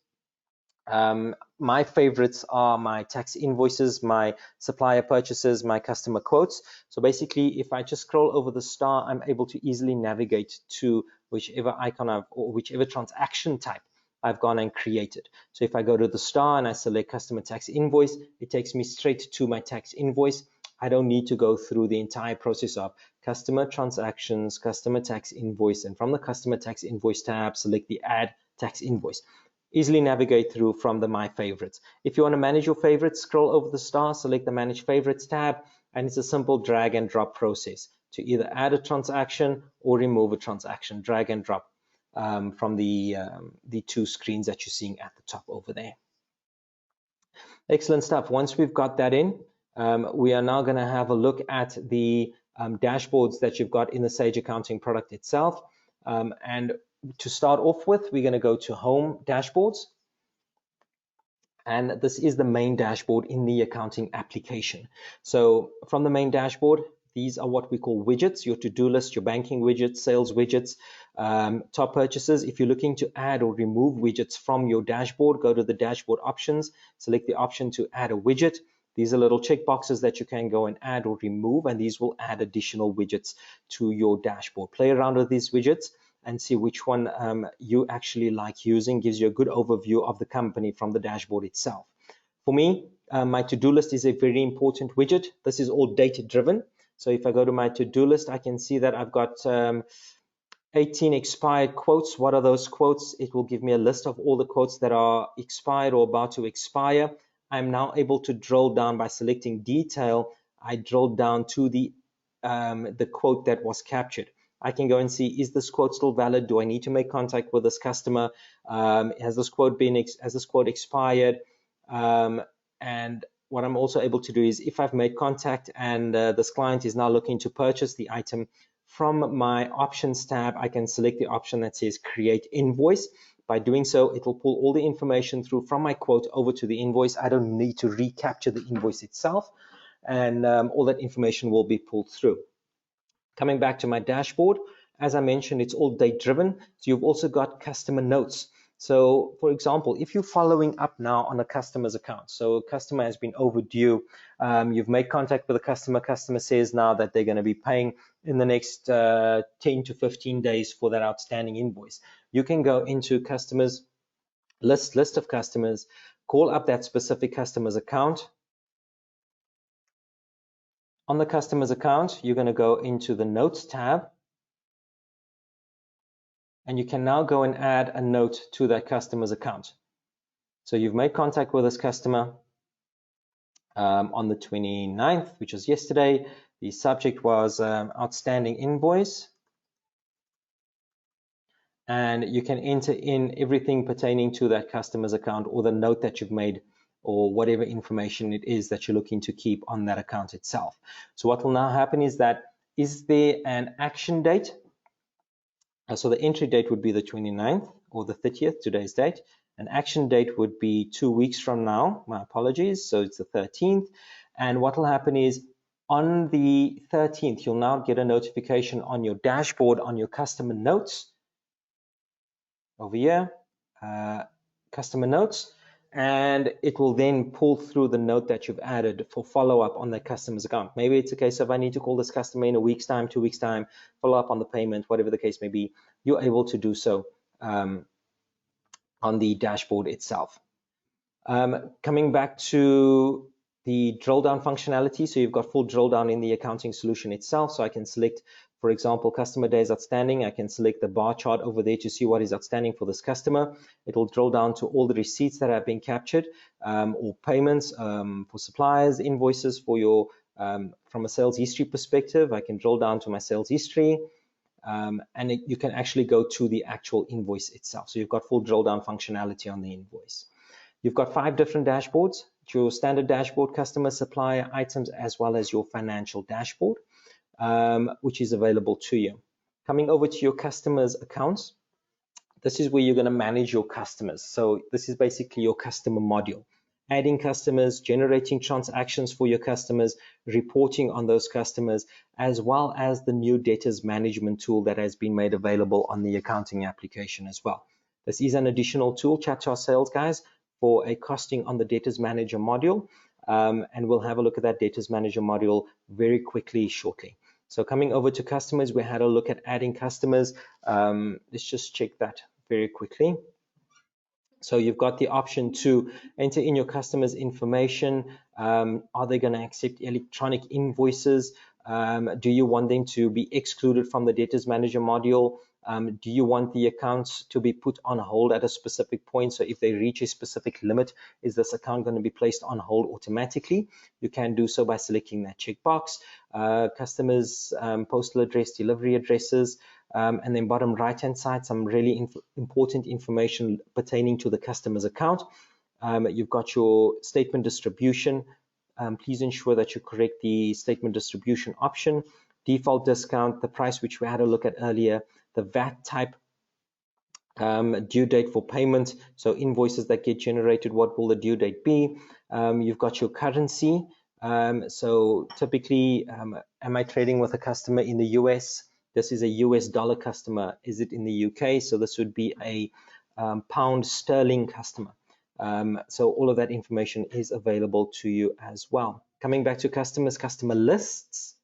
My favorites are my tax invoices, my supplier purchases, my customer quotes. So basically, if I just scroll over the star, I'm able to easily navigate to whichever icon or whichever transaction type I've gone and created. So if I go to the star and I select customer tax invoice, it takes me straight to my tax invoice. I don't need to go through the entire process of customer transactions, customer tax invoice, and from the customer tax invoice tab, select the add tax invoice. Easily navigate through from the my favorites. If you want to manage your favorites, scroll over the star, select the manage favorites tab, and it's a simple drag and drop process to either add a transaction or remove a transaction. Drag and drop from the two screens that you're seeing at the top over there. Excellent stuff. Once we've got that in, we are now going to have a look at the dashboards that you've got in the Sage Accounting product itself. And to start off with, we're going to go to Home Dashboards. And this is the main dashboard in the accounting application. So from the main dashboard, these are what we call widgets, your to-do list, your banking widgets, sales widgets, top purchases. If you're looking to add or remove widgets from your dashboard, go to the dashboard options, select the option to add a widget. These are little check boxes that you can go and add or remove, and these will add additional widgets to your dashboard. Play around with these widgets and see which one you actually like using. Gives you a good overview of the company from the dashboard itself. For me, my to-do list is a very important widget. This is all data driven. So if I go to my to-do list, I can see that I've got 18 expired quotes. What are those quotes? It will give me a list of all the quotes that are expired or about to expire. I'm now able to drill down by selecting detail. I drilled down to the quote that was captured. I can go and see, is this quote still valid? Do I need to make contact with this customer? Has this quote expired? And what I'm also able to do is, if I've made contact and this client is now looking to purchase the item, from my options tab, I can select the option that says create invoice. By doing so, it will pull all the information through from my quote over to the invoice. I don't need to recapture the invoice itself, and all that information will be pulled through. Coming back to my dashboard, as I mentioned, it's all date driven. So you've also got customer notes. So for example, if you're following up now on a customer's account, so a customer has been overdue, you've made contact with the customer says now that they're going to be paying in the next 10 to 15 days for that outstanding invoice. You can go into customers, list of customers, call up that specific customer's account. On the customer's account, you're going to go into the notes tab, and you can now go and add a note to that customer's account. So you've made contact with this customer on the 29th, which was yesterday. The subject was outstanding invoice. And you can enter in everything pertaining to that customer's account, or the note that you've made, or whatever information it is that you're looking to keep on that account itself. So what will now happen is that, is there an action date? So the entry date would be the 29th or the 30th, today's date. An action date would be 2 weeks from now. My apologies. So it's the 13th. And what will happen is, on the 13th, you'll now get a notification on your dashboard on your customer notes. Over here, customer notes. And it will then pull through the note that you've added for follow-up on that customer's account. Maybe it's a case of, I need to call this customer in a week's time, 2 weeks' time, follow up on the payment, whatever the case may be. You're able to do so on the dashboard itself. Coming back to the drill down functionality, so you've got full drill down in the accounting solution itself. So I can select, for example, customer days outstanding. I can select the bar chart over there to see what is outstanding for this customer. It will drill down to all the receipts that have been captured, or payments for suppliers, invoices for your, from a sales history perspective. I can drill down to my sales history, and you can actually go to the actual invoice itself. So you've got full drill down functionality on the invoice. You've got 5 different dashboards: your standard dashboard, customer, supplier, items, as well as your financial dashboard, which is available to you. Coming over to your customers' accounts, this is where you're going to manage your customers. So this is basically your customer module. Adding customers, generating transactions for your customers, reporting on those customers, as well as the new debtors management tool that has been made available on the accounting application as well. This is an additional tool. Chat to our sales guys for a costing on the debtors manager module, and we'll have a look at that debtors manager module very quickly shortly. So coming over to customers, we had a look at adding customers. Let's just check that very quickly. So you've got the option to enter in your customers' information. Are they going to accept electronic invoices? Do you want them to be excluded from the debtors manager module? Do you want the accounts to be put on hold at a specific point? So if they reach a specific limit, is this account going to be placed on hold automatically? You can do so by selecting that checkbox. Customers, postal address, delivery addresses, and then bottom right hand side, some really important information pertaining to the customer's account. You've got your statement distribution. Please ensure that you correct the statement distribution option. Default discount, the price which we had a look at earlier, the VAT type, due date for payment, so invoices that get generated, what will the due date be? You've got your currency, so typically, am I trading with a customer in the US? This is a US dollar customer. Is it in the UK? So this would be a pound sterling customer. So all of that information is available to you as well. Coming back to customers, customer lists.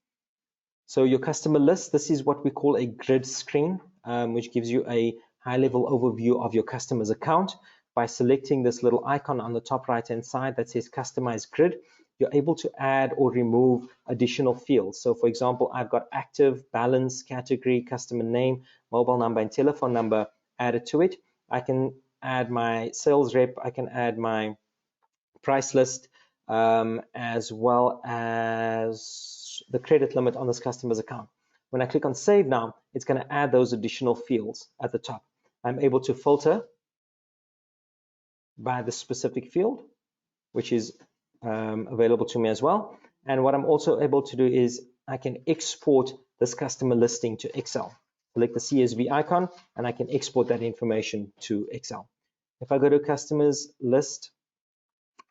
So your customer list, this is what we call a grid screen, which gives you a high-level overview of your customer's account. By selecting this little icon on the top right-hand side that says Customize Grid, you're able to add or remove additional fields. So for example, I've got active, balance, category, customer name, mobile number, and telephone number added to it. I can add my sales rep, I can add my price list, as well as the credit limit on this customer's account. When I click on Save now, it's going to add those additional fields at the top. I'm able to filter by the specific field, which is available to me as well. And what I'm also able to do is I can export this customer listing to Excel. Select the CSV icon, and I can export that information to Excel. If I go to customers list,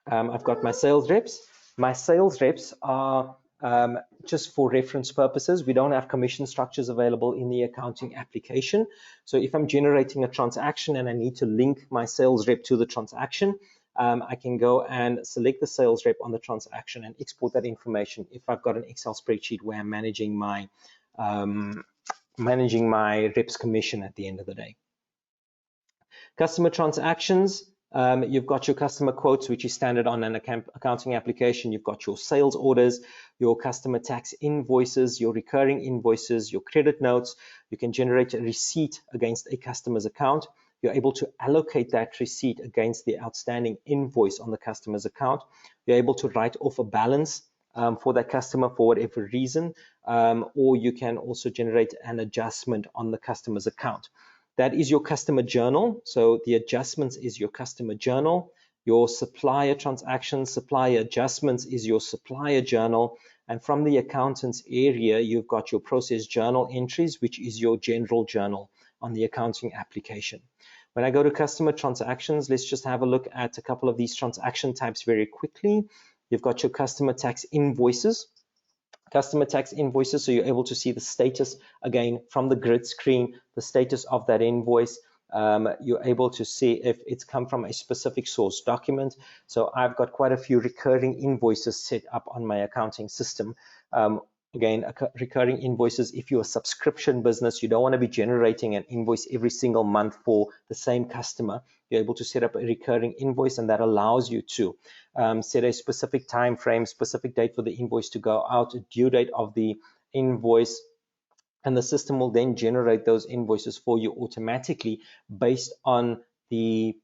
I've got my sales reps. My sales reps are just for reference purposes. We don't have commission structures available in the accounting application. So if I'm generating a transaction and I need to link my sales rep to the transaction, I can go and select the sales rep on the transaction and export that information if I've got an Excel spreadsheet where I'm managing my reps commission at the end of the day. Customer transactions, you've got your customer quotes, which is standard on an accounting application. You've got your sales orders, your customer tax invoices, your recurring invoices, your credit notes. You can generate a receipt against a customer's account. You're able to allocate that receipt against the outstanding invoice on the customer's account. You're able to write off a balance for that customer for whatever reason, or you can also generate an adjustment on the customer's account. That is your customer journal. So the adjustments is your customer journal. Your supplier transactions, supplier adjustments is your supplier journal. And from the accountant's area, you've got your process journal entries, which is your general journal on the accounting application. When I go to customer transactions, let's just have a look at a couple of these transaction types very quickly. You've got your customer tax invoices. Customer tax invoices, so you're able to see the status again from the grid screen, the status of that invoice. You're able to see if it's come from a specific source document. So I've got quite a few recurring invoices set up on my accounting system. Again, recurring invoices, if you're a subscription business, you don't want to be generating an invoice every single month for the same customer. You're able to set up a recurring invoice, and that allows you to set a specific time frame, specific date for the invoice to go out, a due date of the invoice, and the system will then generate those invoices for you automatically based on the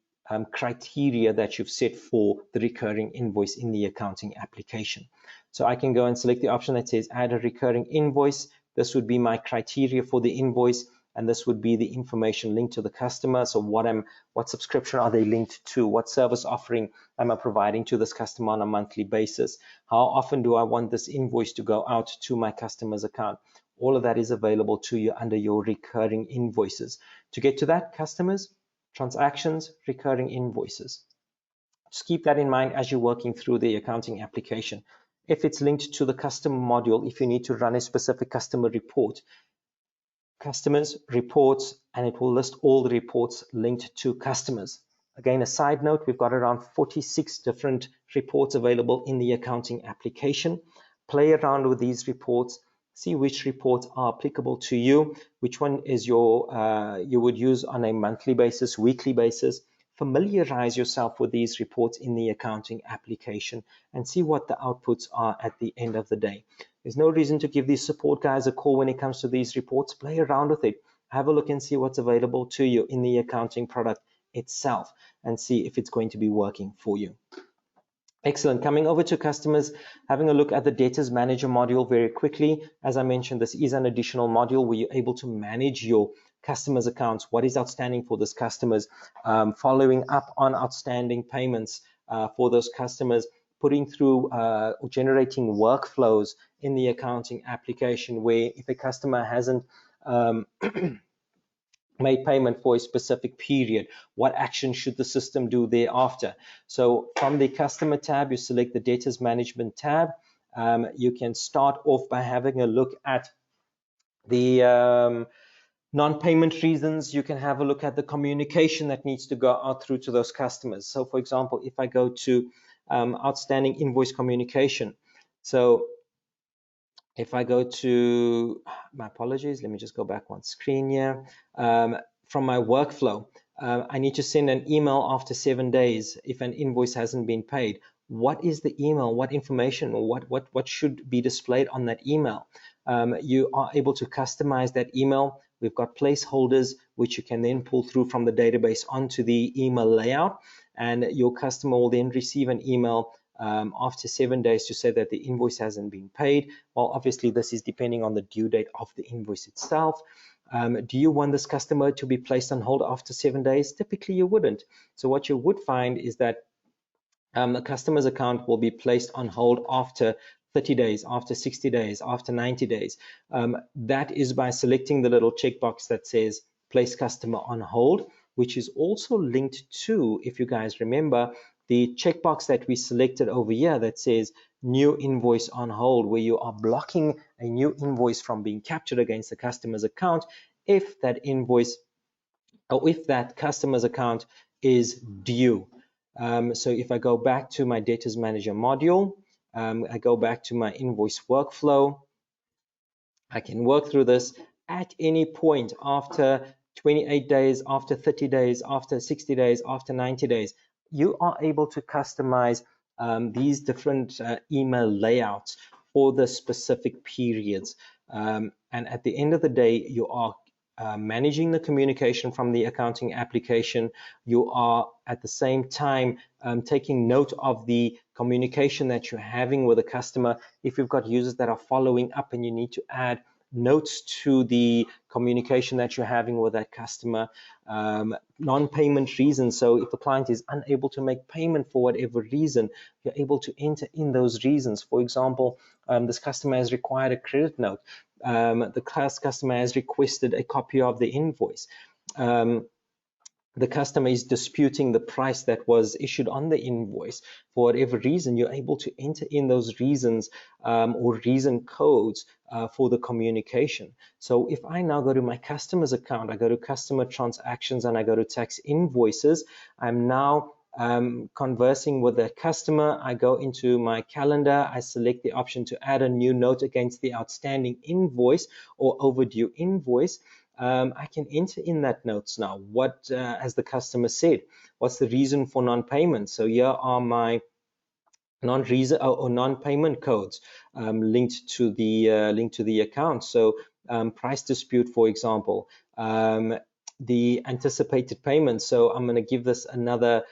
criteria that you've set for the recurring invoice in the accounting application. So I can go and select the option that says add a recurring invoice. This would be my criteria for the invoice, and this would be the information linked to the customer. So what subscription are they linked to? What service offering am I providing to this customer on a monthly basis? How often do I want this invoice to go out to my customer's account? All of that is available to you under your recurring invoices. To get to that, customers, transactions, recurring invoices. Just keep that in mind as you're working through the accounting application. If it's linked to the customer module, if you need to run a specific customer report, customers, reports, and it will list all the reports linked to customers. Again, a side note, we've got around 46 different reports available in the accounting application. Play around with these reports, see which reports are applicable to you, which one is you would use on a monthly basis, weekly basis. Familiarize yourself with these reports in the accounting application and see what the outputs are at the end of the day. There's no reason to give these support guys a call when it comes to these reports. Play around with it. Have a look and see what's available to you in the accounting product itself and see if it's going to be working for you. Excellent. Coming over to customers, having a look at the debtors manager module very quickly. As I mentioned, this is an additional module where you're able to manage your customers' accounts, what is outstanding for those customers, following up on outstanding payments for those customers, putting through or generating workflows in the accounting application where if a customer hasn't made payment for a specific period, what action should the system do thereafter? So from the customer tab, you select the debtors management tab. You can start off by having a look at the Non-payment reasons, you can have a look at the communication that needs to go out through to those customers. So for example, if I go to outstanding invoice communication, so if I go to, my apologies, let me just go back one screen here. From my workflow, I need to send an email after 7 days if an invoice hasn't been paid. What is the email? What information or what should be displayed on that email? You are able to customize that email. We've got placeholders which you can then pull through from the database onto the email layout, and your customer will then receive an email after 7 days to say that the invoice hasn't been paid. Well, obviously this is depending on the due date of the invoice itself. Do you want this customer to be placed on hold after 7 days? Typically you wouldn't. So what you would find is that a customer's account will be placed on hold after 30 days, after 60 days, after 90 days. That is by selecting the little checkbox that says place customer on hold, which is also linked to, if you guys remember, the checkbox that we selected over here that says new invoice on hold, where you are blocking a new invoice from being captured against the customer's account if that invoice or if that customer's account is due. So if I go back to my debtors manager module, I go back to my invoice workflow, I can work through this at any point after 28 days, after 30 days, after 60 days, after 90 days. You are able to customize these different email layouts for the specific periods. And at the end of the day, you are managing the communication from the accounting application. You are at the same time taking note of the communication that you're having with a customer. If you've got users that are following up and you need to add notes to the communication that you're having with that customer, non-payment reasons. So if the client is unable to make payment for whatever reason, you're able to enter in those reasons. For example, this customer has required a credit note. The customer has requested a copy of the invoice. The customer is disputing the price that was issued on the invoice. For whatever reason, you're able to enter in those reasons or reason codes for the communication. So if I now go to my customer's account, I go to customer transactions and I go to tax invoices, I'm now conversing with that customer. I go into my calendar, I select the option to add a new note against the outstanding invoice or overdue invoice. I can enter in that notes now. What, as the customer said, what's the reason for non-payment? So here are my non-reason or non-payment codes linked to the account. So price dispute, for example, the anticipated payment. So I'm going to give this another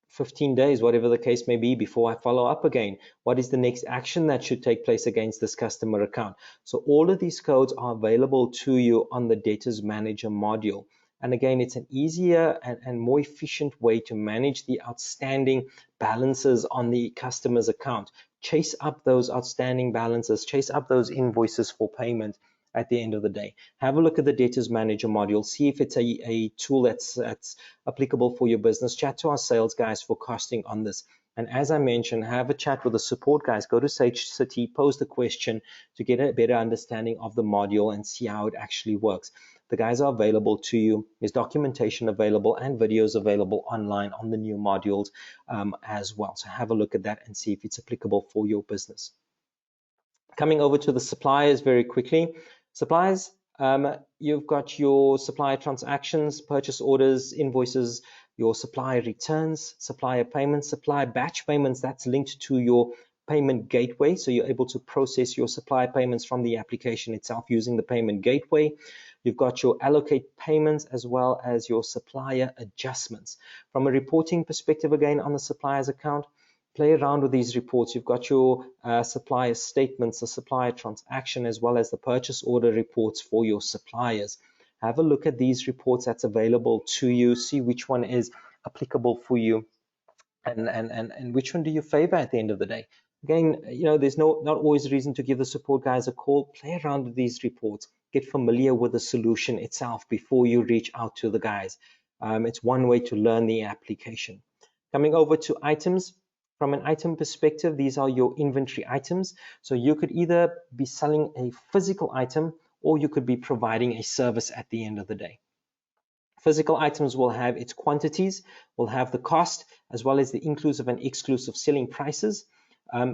15 days, whatever the case may be, before I follow up again. What is the next action that should take place against this customer account? So all of these codes are available to you on the Debtors Manager module. And again, it's an easier and more efficient way to manage the outstanding balances on the customer's account. Chase up those outstanding balances, chase up those invoices for payment at the end of the day. Have a look at the Debtors Manager module. See if it's a tool that's applicable for your business. Chat to our sales guys for costing on this. And as I mentioned, have a chat with the support guys. Go to Sage City, pose the question to get a better understanding of the module and see how it actually works. The guys are available to you. There's documentation available and videos available online on the new modules as well. So have a look at that and see if it's applicable for your business. Coming over to the suppliers very quickly. Suppliers, you've got your supplier transactions, purchase orders, invoices, your supplier returns, supplier payments, supplier batch payments. That's linked to your payment gateway. So you're able to process your supplier payments from the application itself using the payment gateway. You've got your allocate payments as well as your supplier adjustments. From a reporting perspective, again, on the supplier's account, play around with these reports. You've got your supplier statements, the supplier transaction, as well as the purchase order reports for your suppliers. Have a look at these reports that's available to you. See which one is applicable for you and which one do you favor at the end of the day. Again, there's not always a reason to give the support guys a call. Play around with these reports. Get familiar with the solution itself before you reach out to the guys. It's one way to learn the application. Coming over to items. From an item perspective, these are your inventory items. So you could either be selling a physical item or you could be providing a service at the end of the day. Physical items will have its quantities, will have the cost, as well as the inclusive and exclusive selling prices.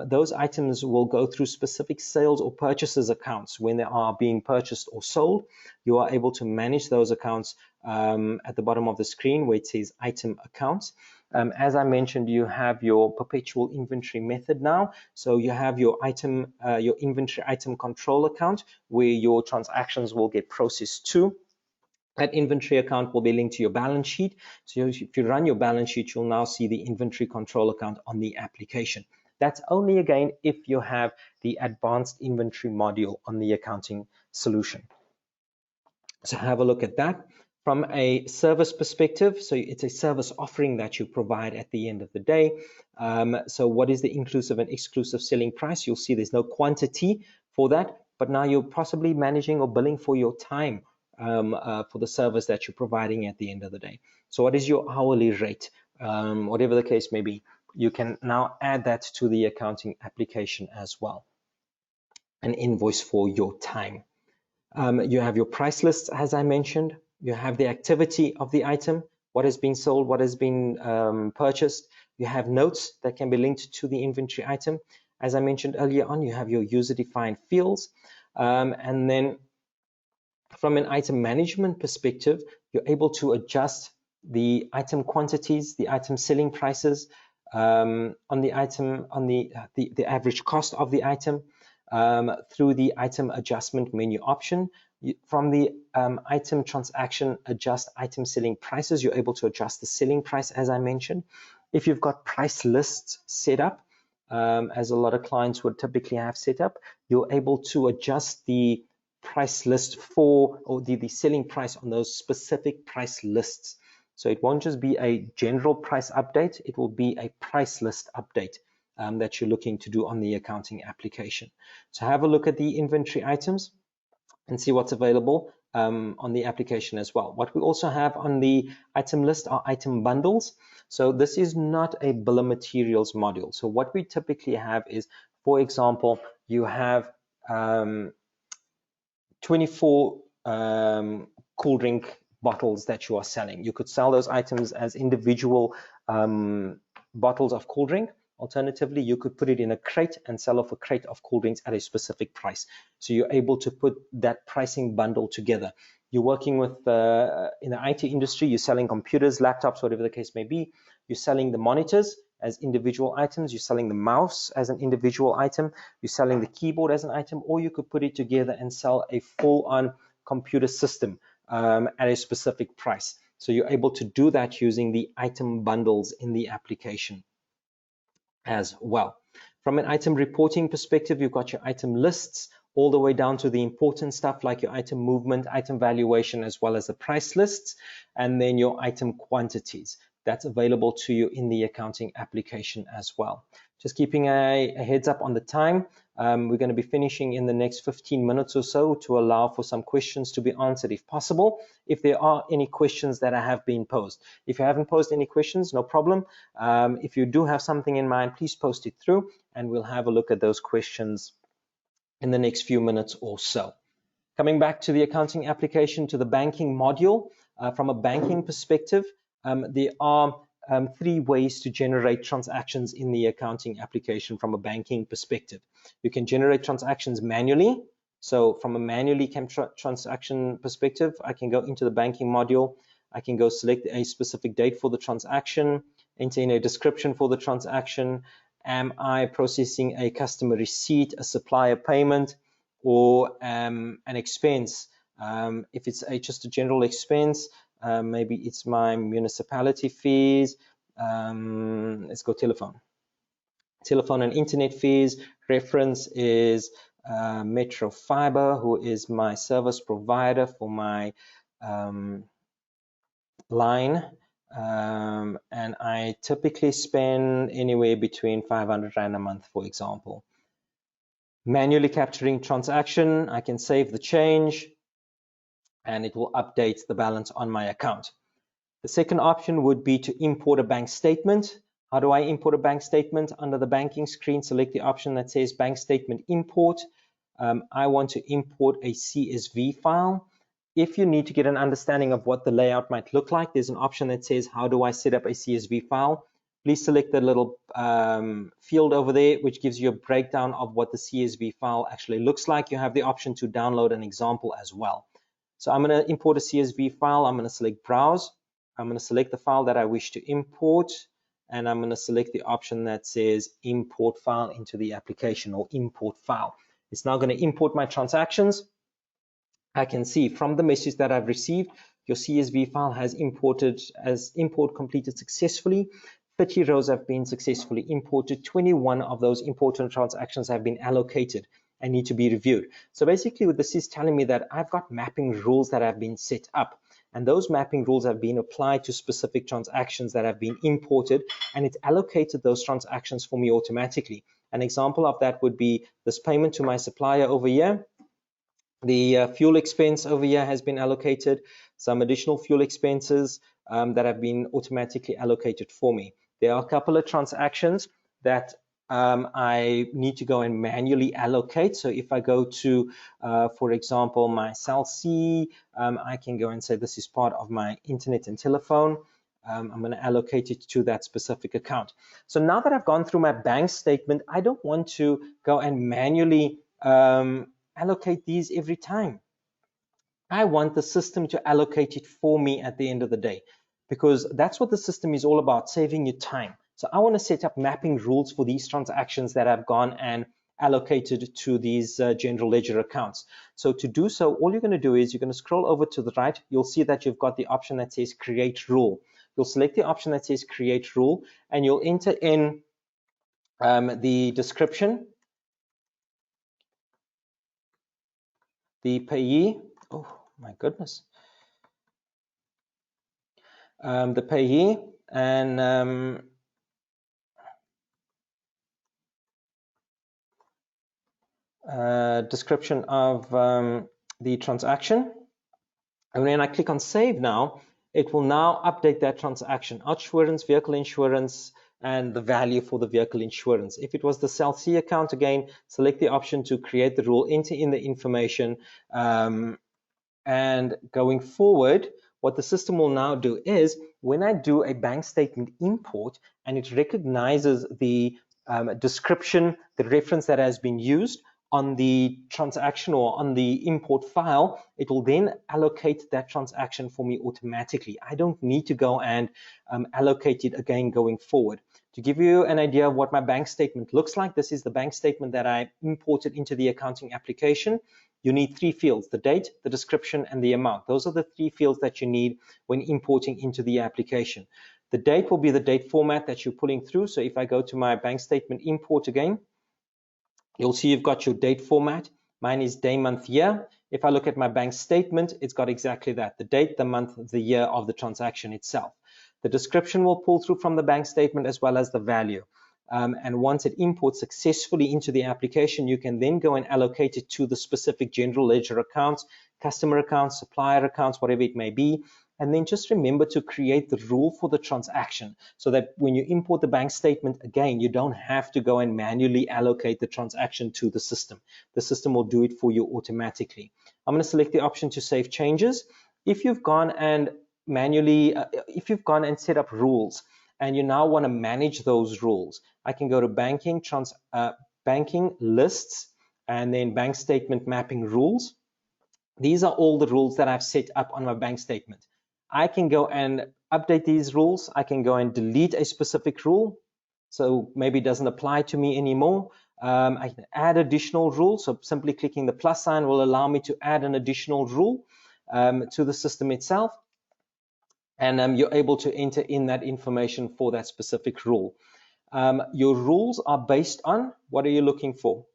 Those items will go through specific sales or purchases accounts when they are being purchased or sold. You are able to manage those accounts at the bottom of the screen where it says item accounts. As I mentioned, you have your perpetual inventory method now. So you have your your inventory item control account where your transactions will get processed to. That inventory account will be linked to your balance sheet. So if you run your balance sheet, you'll now see the inventory control account on the application. That's only, again, if you have the advanced inventory module on the accounting solution. So have a look at that. From a service perspective, so it's a service offering that you provide at the end of the day. So what is the inclusive and exclusive selling price? You'll see there's no quantity for that, but now you're possibly managing or billing for your time for the service that you're providing at the end of the day. So what is your hourly rate? Whatever the case may be, you can now add that to the accounting application as well. An invoice for your time. You have your price lists, as I mentioned. You have the activity of the item, what has been sold, what has been purchased. You have notes that can be linked to the inventory item. As I mentioned earlier on, you have your user-defined fields. And then from an item management perspective, you're able to adjust the item quantities, the item selling prices on the item, on the average cost of the item through the item adjustment menu option. From the item transaction adjust item selling prices, you're able to adjust the selling price, as I mentioned. If you've got price lists set up, as a lot of clients would typically have set up, you're able to adjust the price list for, or the selling price on those specific price lists. So it won't just be a general price update, it will be a price list update that you're looking to do on the accounting application. So have a look at the inventory items and see what's available on the application as well. What we also have on the item list are item bundles. So this is not a bill of materials module. So what we typically have is, for example, you have 24 cool drink bottles that you are selling. You could sell those items as individual bottles of cool drink. Alternatively, you could put it in a crate and sell off a crate of cool drinks at a specific price. So you're able to put that pricing bundle together. You're working with, in the IT industry, you're selling computers, laptops, whatever the case may be. You're selling the monitors as individual items. You're selling the mouse as an individual item. You're selling the keyboard as an item, or you could put it together and sell a full-on computer system at a specific price. So you're able to do that using the item bundles in the application as well. From an item reporting perspective, you've got your item lists all the way down to the important stuff like your item movement, item valuation, as well as the price lists, and then your item quantities. That's available to you in the accounting application as well. Just keeping a heads up on the time. We're going to be finishing in the next 15 minutes or so to allow for some questions to be answered if possible, if there are any questions that have been posed. If you haven't posed any questions, no problem. If you do have something in mind, please post it through and we'll have a look at those questions in the next few minutes or so. Coming back to the accounting application, to the banking module, from a banking perspective, there are 3 ways to generate transactions in the accounting application from a banking perspective. You can generate transactions manually. So from a manually transaction perspective, I can go into the banking module. I can go select a specific date for the transaction, enter in a description for the transaction. Am I processing a customer receipt, a supplier payment, or an expense? If it's just a general expense, maybe it's my municipality fees. Let's go telephone. Telephone and internet fees. Reference is Metro Fiber, who is my service provider for my line. And I typically spend anywhere between 500 Rand a month, for example. Manually capturing transaction, I can save the change and it will update the balance on my account. The second option would be to import a bank statement. How do I import a bank statement? Under the banking screen, select the option that says bank statement import. I want to import a CSV file. If you need to get an understanding of what the layout might look like, there's an option that says, how do I set up a CSV file? Please select the little field over there, which gives you a breakdown of what the CSV file actually looks like. You have the option to download an example as well. So I'm going to import a CSV file. I'm going to select Browse. I'm going to select the file that I wish to import, and I'm going to select the option that says Import File into the application, or Import File. It's now going to import my transactions. I can see from the message that I've received, your CSV file has imported as import completed successfully. 30 rows have been successfully imported. 21 of those important transactions have been allocated and need to be reviewed. So basically what this is telling me that I've got mapping rules that have been set up, and those mapping rules have been applied to specific transactions that have been imported, and it's allocated those transactions for me automatically. An example of that would be this payment to my supplier over here. The fuel expense over here has been allocated, some additional fuel expenses that have been automatically allocated for me. There are a couple of transactions that I need to go and manually allocate. So if I go to, for example, my cell C, I can go and say this is part of my internet and telephone. I'm going to allocate it to that specific account. So now that I've gone through my bank statement, I don't want to go and manually allocate these every time. I want the system to allocate it for me at the end of the day, because that's what the system is all about, saving you time. So I want to set up mapping rules for these transactions that have gone and allocated to these general ledger accounts. So to do so, all you're going to do is you're going to scroll over to the right. You'll see that you've got the option that says create rule. You'll select the option that says create rule, and you'll enter in the description, the payee. Oh my goodness. The payee, and description of the transaction. And when I click on save now, it will now update that transaction: insurance, vehicle insurance, and the value for the vehicle insurance. If it was the cell C account, again, select the option to create the rule, enter in the information, and going forward, what the system will now do is, when I do a bank statement import and it recognizes the description, the reference that has been used on the transaction or on the import file, it will then allocate that transaction for me automatically. I don't need to go and allocate it again going forward. To give you an idea of what my bank statement looks like, this is the bank statement that I imported into the accounting application. You need 3 fields: the date, the description, and the amount. Those are the 3 fields that you need when importing into the application. The date will be the date format that you're pulling through. So if I go to my bank statement import again, you'll see you've got your date format. Mine is day, month, year. If I look at my bank statement, it's got exactly that: the date, the month, the year of the transaction itself. The description will pull through from the bank statement, as well as the value. And once it imports successfully into the application, you can then go and allocate it to the specific general ledger accounts, customer accounts, supplier accounts, whatever it may be. And then just remember to create the rule for the transaction, so that when you import the bank statement again, you don't have to go and manually allocate the transaction to the system. The system will do it for you automatically. I'm going to select the option to save changes. If you've gone and set up rules, and you now want to manage those rules, I can go to banking lists, and then bank statement mapping rules. These are all the rules that I've set up on my bank statement. I can go and update these rules. I can go and delete a specific rule, so maybe it doesn't apply to me anymore. I can add additional rules. So simply clicking the plus sign will allow me to add an additional rule to the system itself. And you're able to enter in that information for that specific rule. Your rules are based on, what are you looking for?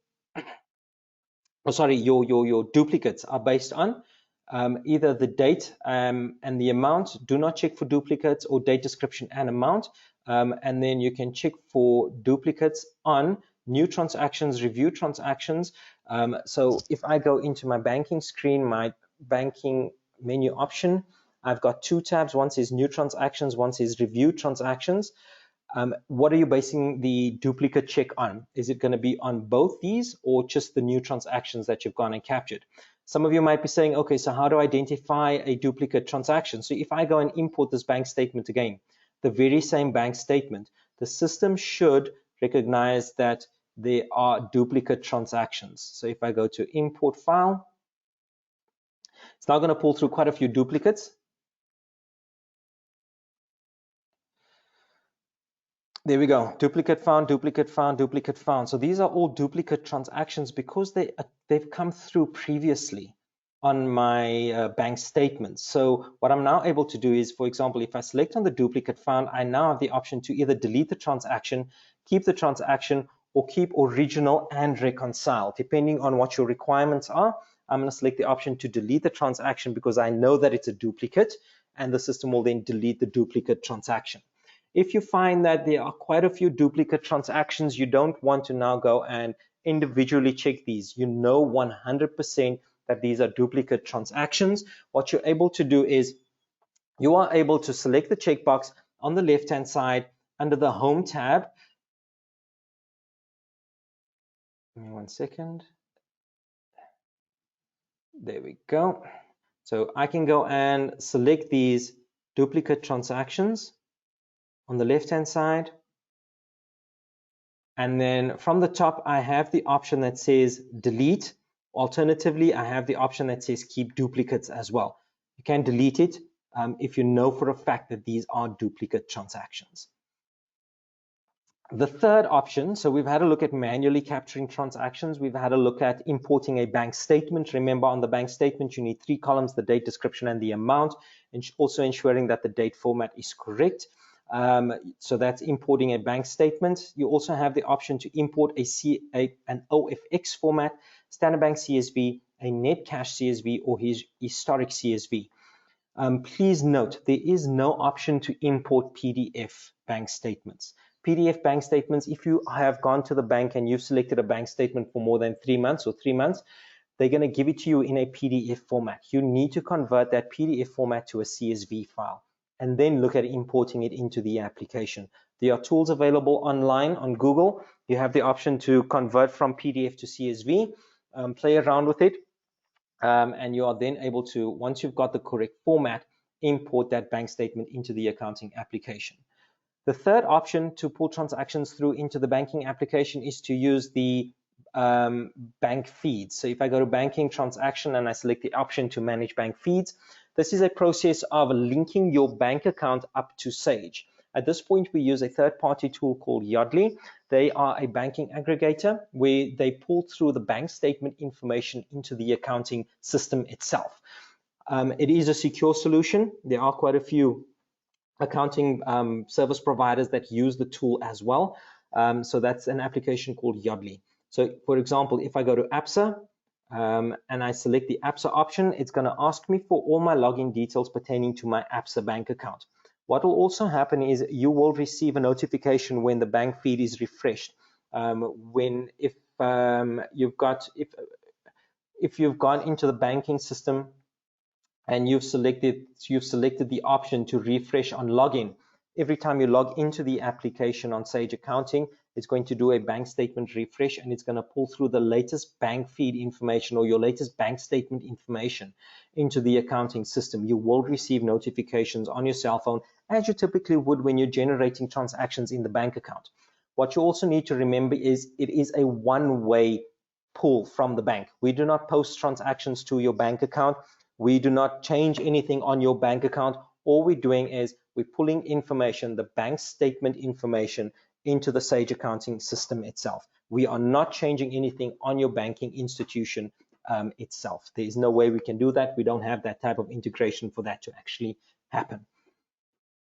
Oh, sorry, your duplicates are based on either the date and the amount. Do not check for duplicates, or date, description, and amount. And then you can check for duplicates on new transactions, review transactions. So if I go into my banking screen, my banking menu option, I've got 2 tabs. One says new transactions, one says review transactions. What are you basing the duplicate check on? Is it going to be on both these or just the new transactions that you've gone and captured? Some of you might be saying, okay, so how do I identify a duplicate transaction? So if I go and import this bank statement again, the very same bank statement, the system should recognize that there are duplicate transactions. So if I go to import file, it's now going to pull through quite a few duplicates. There we go. Duplicate found, duplicate found, duplicate found. So these are all duplicate transactions because they've come through previously on my bank statements. So what I'm now able to do is, for example, if I select on the duplicate found, I now have the option to either delete the transaction, keep the transaction, or keep original and reconcile, depending on what your requirements are. I'm going to select the option to delete the transaction because I know that it's a duplicate, and the system will then delete the duplicate transaction. If you find that there are quite a few duplicate transactions, you don't want to now go and individually check these. You know 100% that these are duplicate transactions. What you're able to do is you are able to select the checkbox on the left-hand side under the Home tab. Give me 1 second. There we go. So I can go and select these duplicate transactions on the left-hand side. And then from the top, I have the option that says delete. Alternatively, I have the option that says keep duplicates as well. You can delete it if you know for a fact that these are duplicate transactions. The third option, so we've had a look at manually capturing transactions. We've had a look at importing a bank statement. Remember, on the bank statement, you need 3 columns, the date, description, and the amount, and also ensuring that the date format is correct. So that's importing a bank statement. You also have the option to import an OFX format, standard bank CSV, a net cash CSV, or his historic CSV. Please note, there is no option to import PDF bank statements. PDF bank statements, if you have gone to the bank and you've selected a bank statement for more than 3 months or 3 months, they're going to give it to you in a PDF format. You need to convert that PDF format to a CSV file and then look at importing it into the application. There are tools available online on Google. You have the option to convert from PDF to CSV, play around with it, and you are then able to, once you've got the correct format, import that bank statement into the accounting application. The third option to pull transactions through into the banking application is to use the bank feeds. So if I go to banking transaction and I select the option to manage bank feeds, this is a process of linking your bank account up to Sage. At this point, we use a third-party tool called Yodlee. They are a banking aggregator where they pull through the bank statement information into the accounting system itself. It is a secure solution. There are quite a few accounting service providers that use the tool as well. So that's an application called Yodlee. So for example, if I go to APSA and I select the APSA option, it's going to ask me for all my login details pertaining to my APSA bank account. What will also happen is you will receive a notification when the bank feed is refreshed. If you've gone into the banking system and you've selected the option to refresh on login. Every time you log into the application on Sage Accounting, it's going to do a bank statement refresh and it's going to pull through the latest bank feed information or your latest bank statement information into the accounting system. You will receive notifications on your cell phone as you typically would when you're generating transactions in the bank account. What you also need to remember is it is a one-way pull from the bank. We do not post transactions to your bank account. We do not change anything on your bank account. All we're doing is we're pulling information, the bank statement information, into the Sage accounting system itself. We are not changing anything on your banking institution itself. There is no way we can do that. We don't have that type of integration for that to actually happen.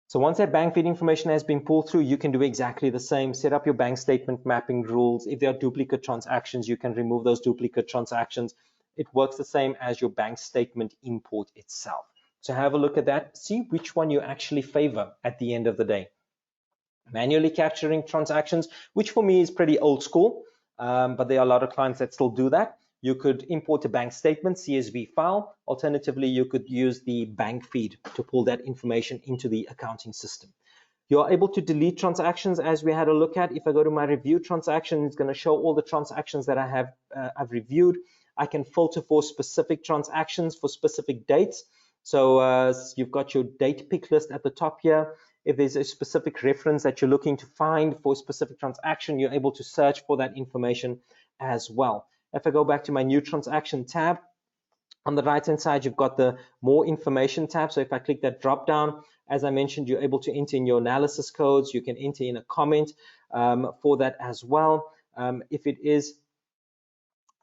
So once that bank feed information has been pulled through, you can do exactly the same. Set up your bank statement mapping rules. If there are duplicate transactions, you can remove those duplicate transactions. It works the same as your bank statement import itself. So have a look at that. See which one you actually favor at the end of the day. Manually capturing transactions, which for me is pretty old school, but there are a lot of clients that still do that. You could import a bank statement, CSV file. Alternatively, you could use the bank feed to pull that information into the accounting system. You're able to delete transactions as we had a look at. If I go to my review transaction, it's going to show all the transactions that I've reviewed. I can filter for specific transactions for specific dates. So you've got your date pick list at the top here. If there's a specific reference that you're looking to find for a specific transaction, you're able to search for that information as well. If I go back to my new transaction tab, on the right hand side, you've got the more information tab. So if I click that drop down, as I mentioned, you're able to enter in your analysis codes. You can enter in a comment for that as well. If it is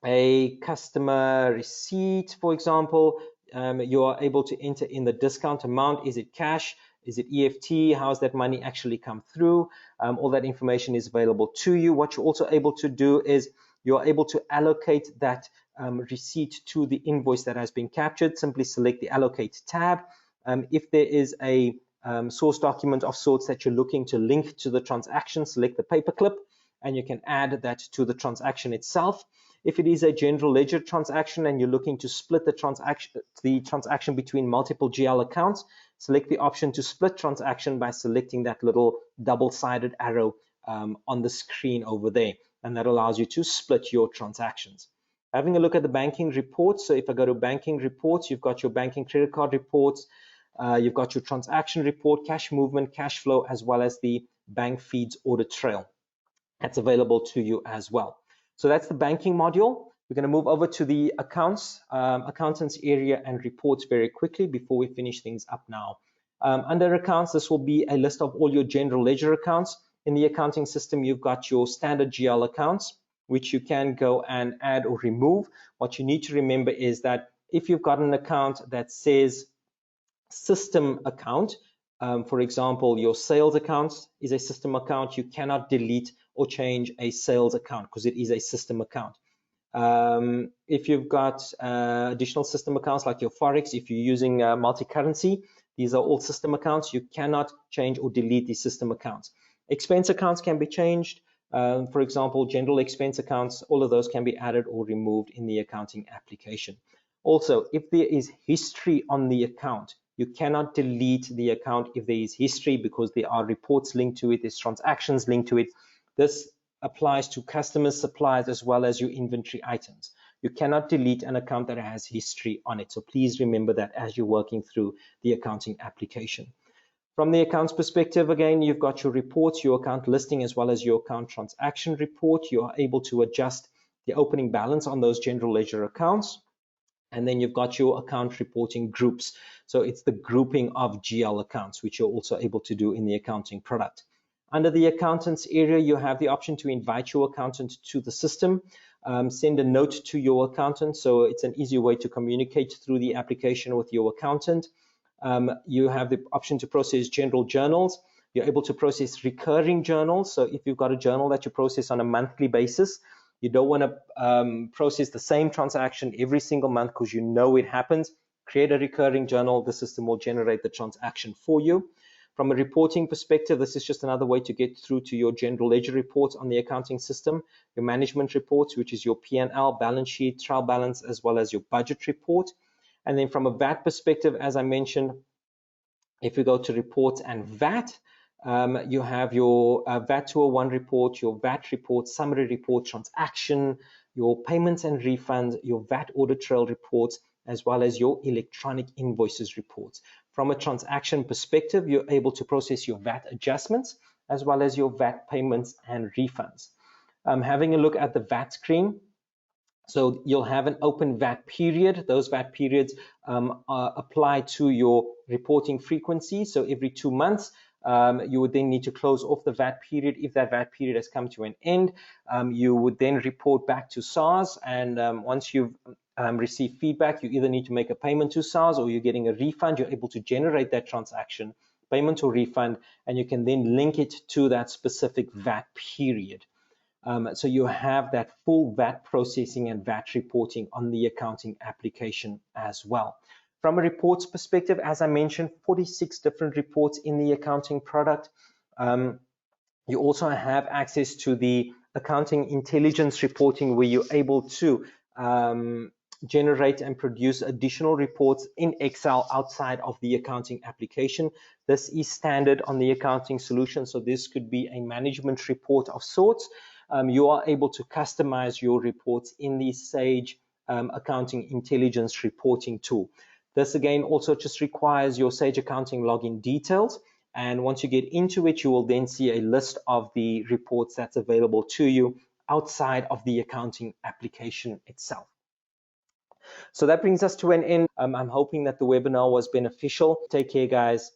a customer receipt, for example, you are able to enter in the discount amount. Is it cash? Is it EFT? How has that money actually come through? All that information is available to you. What you're also able to do is you're able to allocate that receipt to the invoice that has been captured. Simply select the allocate tab. If there is a source document of sorts that you're looking to link to the transaction, select the paperclip and you can add that to the transaction itself. If it is a general ledger transaction and you're looking to split the transaction between multiple GL accounts, select the option to split transaction by selecting that little double-sided arrow on the screen over there, and that allows you to split your transactions. Having a look at the banking reports, so if I go to banking reports, you've got your banking credit card reports, you've got your transaction report, cash movement, cash flow, as well as the bank feeds audit trail. That's available to you as well. So that's the banking module. We're going to move over to the accountants area and reports very quickly before we finish things up now. Under accounts, this will be a list of all your general ledger accounts. In the accounting system, you've got your standard GL accounts, which you can go and add or remove. What you need to remember is that if you've got an account that says system account, for example, your sales account is a system account, you cannot delete or change a sales account because it is a system account. If you've got additional system accounts like your Forex, if you're using multi-currency, these are all system accounts. You cannot change or delete these system accounts. Expense accounts can be changed. For example, general expense accounts, all of those can be added or removed in the accounting application. Also, if there is history on the account, you cannot delete the account if there is history because there are reports linked to it, there's transactions linked to it. This applies to customers, suppliers, as well as your inventory items. You cannot delete an account that has history on it. So please remember that as you're working through the accounting application. From the accounts perspective, again, you've got your reports, your account listing, as well as your account transaction report. You are able to adjust the opening balance on those general ledger accounts. And then you've got your account reporting groups. So it's the grouping of GL accounts, which you're also able to do in the accounting product. Under the accountants area, you have the option to invite your accountant to the system, send a note to your accountant. So it's an easy way to communicate through the application with your accountant. You have the option to process general journals. You're able to process recurring journals. So if you've got a journal that you process on a monthly basis, you don't want to process the same transaction every single month because you know it happens. Create a recurring journal. The system will generate the transaction for you. From a reporting perspective, this is just another way to get through to your general ledger reports on the accounting system, your management reports, which is your P&L, balance sheet, trial balance, as well as your budget report. And then from a VAT perspective, as I mentioned, if you go to reports and VAT, you have your VAT 201 report, your VAT report, summary report, transaction, your payments and refunds, your VAT audit trail reports, as well as your electronic invoices reports. From a transaction perspective, you're able to process your VAT adjustments, as well as your VAT payments and refunds. Having a look at the VAT screen, so you'll have an open VAT period. Those VAT periods apply to your reporting frequency. So every 2 months, you would then need to close off the VAT period. If that VAT period has come to an end, you would then report back to SARS. And once you've received feedback, you either need to make a payment to SARS or you're getting a refund. You're able to generate that transaction, payment or refund, and you can then link it to that specific VAT period. So you have that full VAT processing and VAT reporting on the accounting application as well. From a reports perspective, as I mentioned, 46 different reports in the accounting product. You also have access to the accounting intelligence reporting where you're able to generate and produce additional reports in Excel outside of the accounting application. This is standard on the accounting solution, so this could be a management report of sorts. You are able to customize your reports in the Sage Accounting Intelligence reporting tool. This again also just requires your Sage Accounting login details. And once you get into it, you will then see a list of the reports that's available to you outside of the accounting application itself. So that brings us to an end. I'm hoping that the webinar was beneficial. Take care, guys.